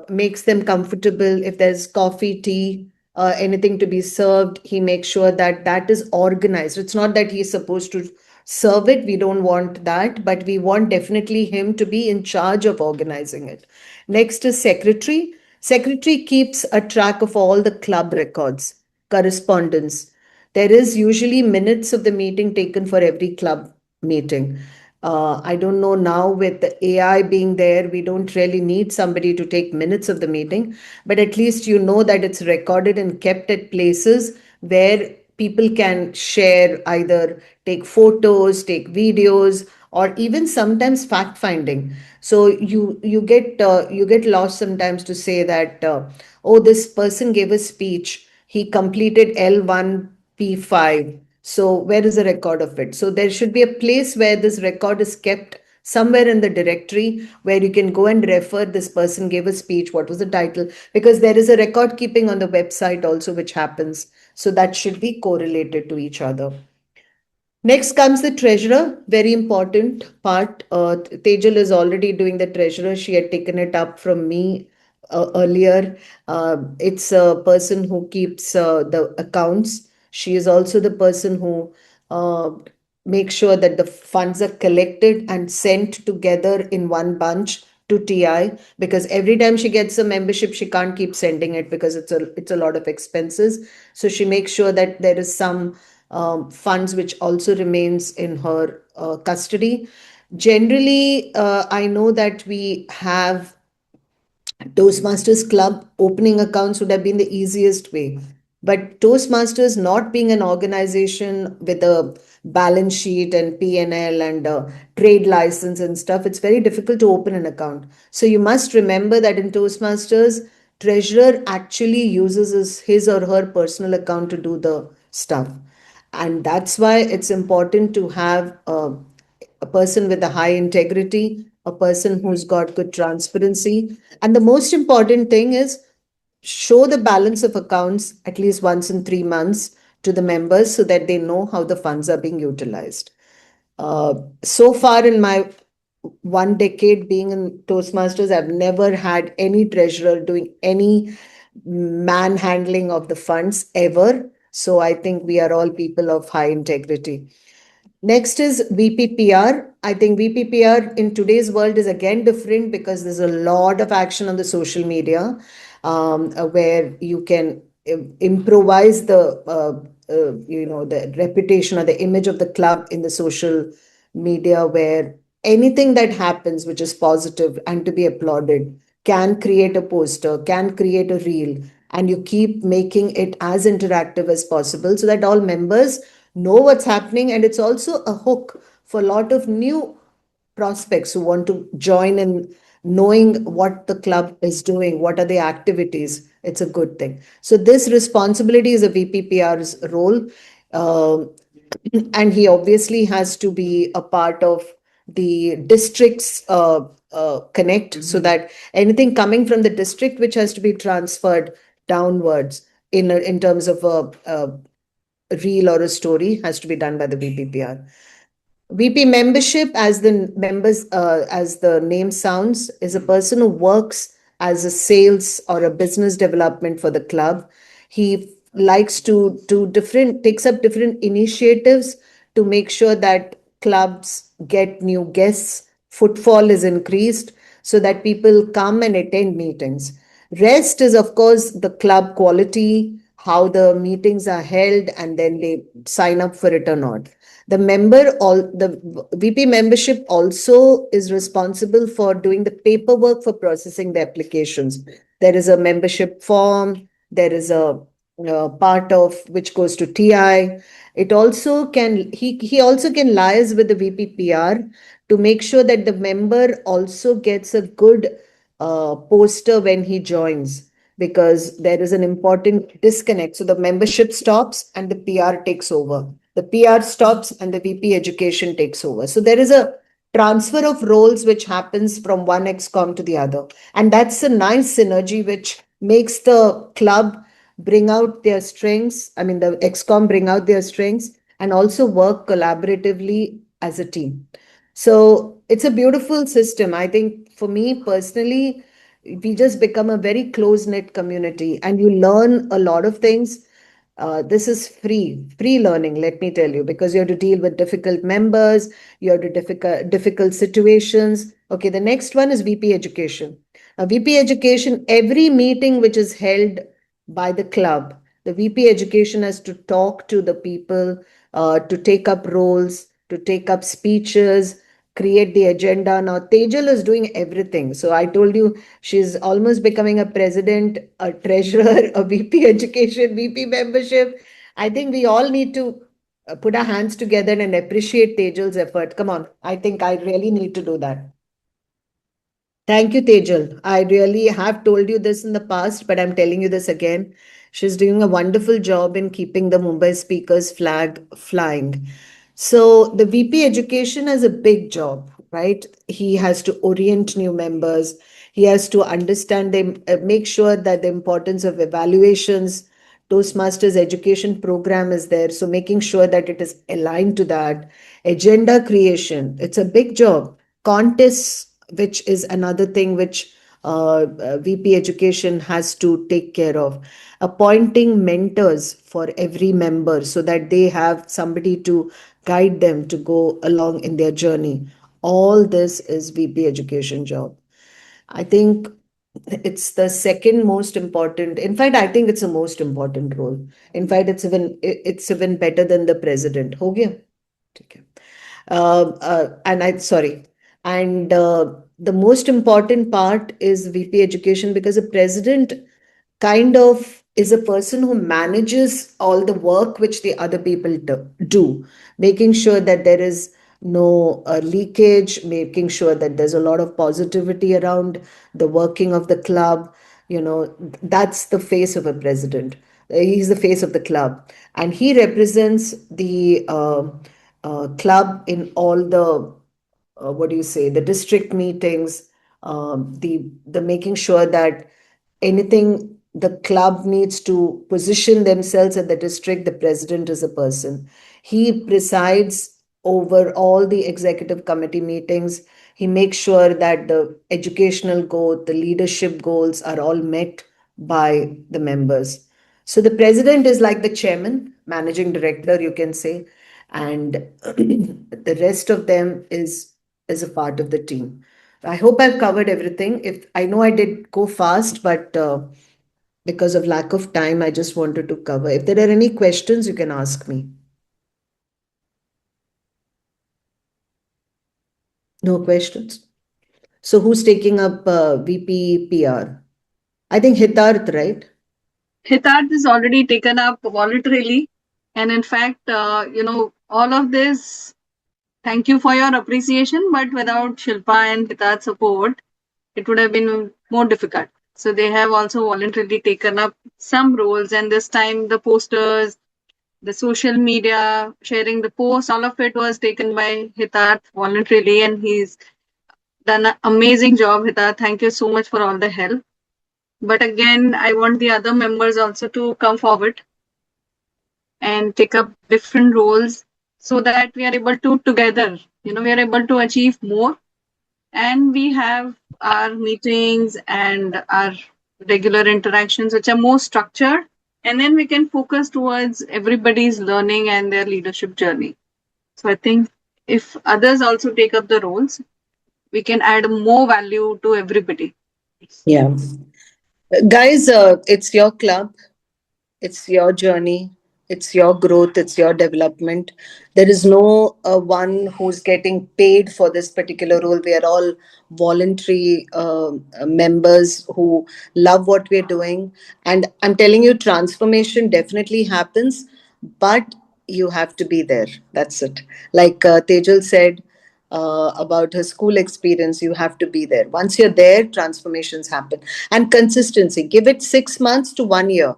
makes them comfortable. If there's coffee, tea, anything to be served, he makes sure that that is organized. It's not that he's supposed to serve it. We don't want that, but we want definitely him to be in charge of organizing it. Next is secretary. Secretary keeps a track of all the club records, correspondence. There is usually minutes of the meeting taken for every club meeting. I don't know now with the AI being there, we don't really need somebody to take minutes of the meeting, but at least you know that it's recorded and kept at places where people can share, either take photos, take videos, or even sometimes fact finding. So you get lost sometimes to say that oh, this person gave a speech, he completed L1P5, so where is the record of it? So there should be a place where this record is kept, somewhere in the directory where you can go and refer, this person gave a speech, what was the title, because there is a record keeping on the website also which happens, so that should be correlated to each other. Next comes the treasurer, very important part. Tejal is already doing the treasurer. She had taken it up from me earlier. It's a person who keeps the accounts. She is also the person who uh, makes sure that the funds are collected and sent together in one bunch to TI, because every time she gets a membership, she can't keep sending it because it's a lot of expenses. So she makes sure that there is some funds which also remains in her custody. Generally, I know that we have Toastmasters Club opening accounts would have been the easiest way. But Toastmasters not being an organization with a balance sheet and P&L and trade license and stuff, it's very difficult to open an account. So you must remember that in Toastmasters, treasurer actually uses his or her personal account to do the stuff. And that's why it's important to have a person with a high integrity, a person who's got good transparency. And the most important thing is show the balance of accounts at least once in 3 months to the members so that they know how the funds are being utilized. So far in my 1 decade being in Toastmasters, I've never had any treasurer doing any manhandling of the funds ever. So I think we are all people of high integrity. Next is VPPR. I think VPPR in today's world is again different because there's a lot of action on the social media where you can improvise the reputation or the image of the club in the social media, where anything that happens which is positive and to be applauded can create a poster, can create a reel, and you keep making it as interactive as possible so that all members know what's happening. And it's also a hook for a lot of new prospects who want to join in knowing what the club is doing, what are the activities. It's a good thing. So this responsibility is a VPPR's role. And he obviously has to be a part of the district's connect so that anything coming from the district which has to be transferred downwards in terms of a reel or a story has to be done by the VPPR. VP membership, as the name sounds, is a person who works as a sales or a business development for the club. He likes to takes up different initiatives to make sure that clubs get new guests, footfall is increased, so that people come and attend meetings. Rest is, of course, the club quality, how the meetings are held, and then they sign up for it or not. The VP membership also is responsible for doing the paperwork for processing the applications. There is a membership form, there is a part of which goes to TI. It also can he also can liaise with the VPPR to make sure that the member also gets a good poster when he joins, because there is an important disconnect. So the membership stops and the PR takes over. The PR stops and the VP education takes over. So there is a transfer of roles which happens from one XCOM to the other. And that's a nice synergy which makes the club bring out their strengths. I mean, the XCOM bring out their strengths and also work collaboratively as a team. So it's a beautiful system. I think for me personally, we just become a very close-knit community and you learn a lot of things. This is free learning, let me tell you, because you have to deal with difficult members, you have to difficult situations. Okay, the next one is VP education. VP education, every meeting which is held by the club, the VP education has to talk to the people, to take up roles, to take up speeches, create the agenda. Now, Tejal is doing everything. So I told you she's almost becoming a president, a treasurer, a VP education, VP membership. I think we all need to put our hands together and appreciate Tejal's effort. Come on, I think I really need to do that. Thank you, Tejal. I really have told you this in the past, but I'm telling you this again. She's doing a wonderful job in keeping the Mumbai speakers flag flying. So the VP education is a big job, right? He has to orient new members. He has to understand them, make sure that the importance of evaluations, Toastmasters education program is there. So making sure that it is aligned to that. Agenda creation, it's a big job. Contests, which is another thing which VP education has to take care of. Appointing mentors for every member so that they have somebody to guide them to go along in their journey. All this is VP education job. I think it's the second most important. In fact, I think it's the most important role. In fact, it's even better than the president. हो गया? ठीक है. And I sorry. And the most important part is VP education, because a president kind of is a person who manages all the work which the other people do, making sure that there is no leakage, making sure that there's a lot of positivity around the working of the club. You know, that's the face of a president. He's the face of the club, and he represents the club in all the what do you say, the district meetings, the making sure that anything the club needs to position themselves in the district, the president is a person. He presides over all the executive committee meetings. He makes sure that the educational goal, the leadership goals are all met by the members. So the president is like the chairman, managing director, you can say, and the rest of them is a part of the team. I hope I've covered everything. If I know I did go fast, but because of lack of time, I just wanted to cover. If there are any questions, you can ask me. No questions. So who's taking up VP PR? I think Hitarth, right? Hitarth is already taken up voluntarily. And in fact, all of this, thank you for your appreciation, but without Shilpa and Hitarth's support, it would have been more difficult. So they have also voluntarily taken up some roles, and this time the posters, the social media, sharing the posts, all of it was taken by Hitarth voluntarily, and he's done an amazing job. Hitarth, thank you so much for all the help. But again, I want the other members also to come forward and take up different roles so that we are able to together, we are able to achieve more, and we have our meetings and our regular interactions which are more structured, and then we can focus towards everybody's learning and their leadership journey. So I think if others also take up the roles, we can add more value to everybody. Yeah. Guys, it's your club. It's your journey, it's your growth, it's your development. There is no one who's getting paid for this particular role. We are all voluntary members who love what we're doing. And I'm telling you, transformation definitely happens, but you have to be there. That's it. Like Tejal said, about her school experience, you have to be there. Once you're there, transformations happen. And consistency, give it 6 months to 1 year,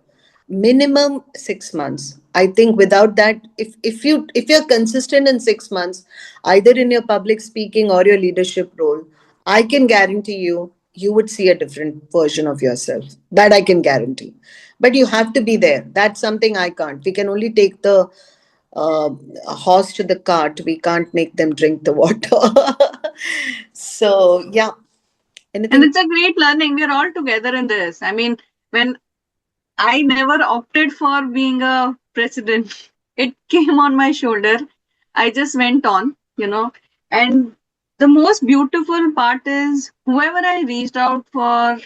minimum 6 months. I think without that, if you're consistent in 6 months, either in your public speaking or your leadership role, I can guarantee you would see a different version of yourself. That I can guarantee. But you have to be there. That's something I can't. We can only take the uh, horse to the cart. We can't make them drink the water. So yeah. And Anything? it's a great learning. We're all together in this. I mean, when I never opted for being a president, it came on my shoulder. I just went on, and the most beautiful part is whoever I reached out for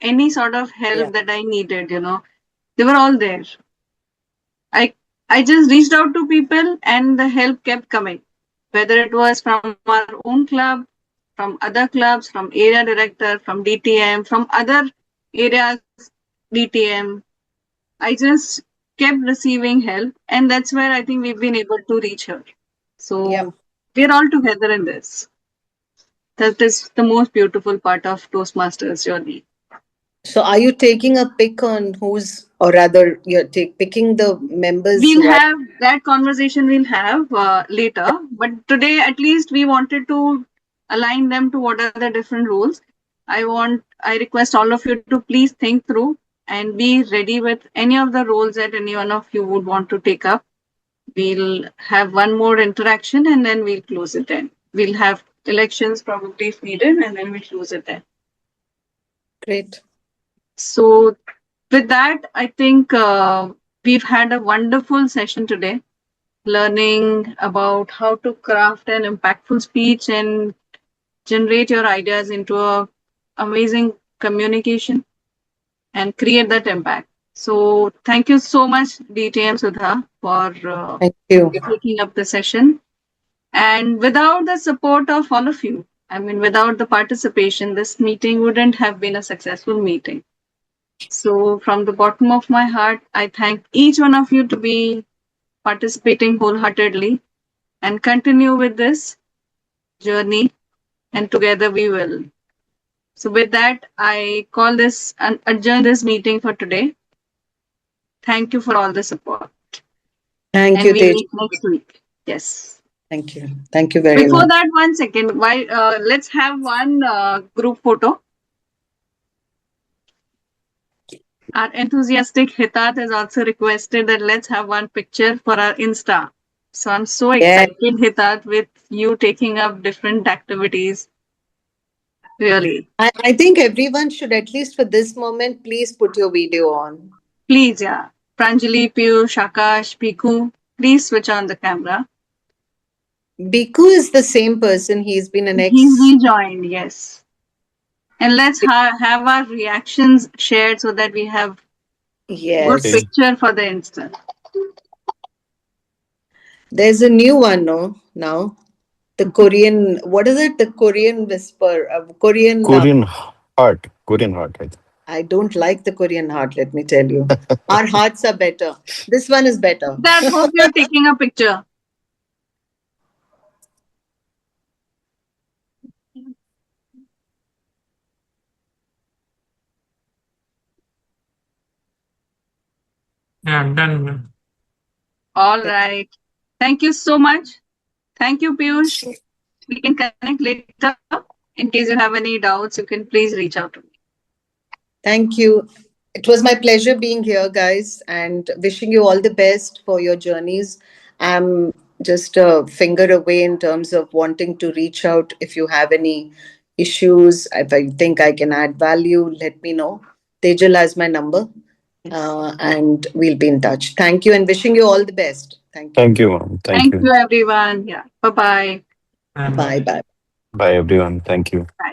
any sort of help Yeah. that I needed, they were all there. I I just reached out to people and the help kept coming, whether it was from our own club, from other clubs, from area director, from DTM, from other areas DTM. I just kept receiving help, and that's where I think we've been able to reach her. Yeah. So we're all together in this. That is the most beautiful part of Toastmasters journey. So are you taking a pick on who's, or rather, you're picking the members? We'll have that conversation. We'll have later, but today at least we wanted to align them to what are the different roles. I request all of you to please think through and be ready with any of the roles that any one of you would want to take up. We'll have one more interaction and then we'll close it then. We'll have elections probably if needed, and then we'll close it then. Great. So with that, I think we've had a wonderful session today, learning about how to craft an impactful speech and generate your ideas into a amazing communication and create that impact. So thank you so much, DTM Sudha, for Thank you. taking up the session. And without the support of all of you, I mean, without the participation, this meeting wouldn't have been a successful meeting. So, from the bottom of my heart, I thank each one of you to be participating wholeheartedly and continue with this journey, and together we will. So, with that, I call this and adjourn this meeting for today. Thank you for all the support. Thank And you, we Tej. meet next week. Yes. Thank you. Thank you very Before much. that, 1 second. Why? Let's have one group photo. Our enthusiastic Hitat has also requested that let's have one picture for our Insta. So I'm so Yeah, excited, Hitat, with you taking up different activities. Really. I think everyone should, at least for this moment, please put your video on. Please, yeah. Pranjali, Piyush, Akash, Piku, please switch on the camera. Biku is the same person. He's been an He's ex. rejoined, yes. And let's have our reactions shared so that we have good Yes. Okay. picture for the Insta. There's a new one, no? Now. The Korean, what is it? The Korean whisper, Korean. Korean heart. Korean heart, I think. I don't like the Korean heart, let me tell you. Our hearts are better. This one is better. That hope you're taking a picture. Yeah, done. All right. Thank you so much. Thank you, Piyush. We can connect later. In case you have any doubts, you can please reach out to me. Thank you. It was my pleasure being here, guys, and wishing you all the best for your journeys. I'm just a finger away in terms of wanting to reach out. If you have any issues, if I think I can add value, let me know. Tejal has my number, and we'll be in touch. Thank you and wishing you all the best. Thank you. Thank you, ma'am. Thank Thank you. you, everyone. Yeah. Bye-bye. Bye bye. Bye, everyone. Thank you. Bye.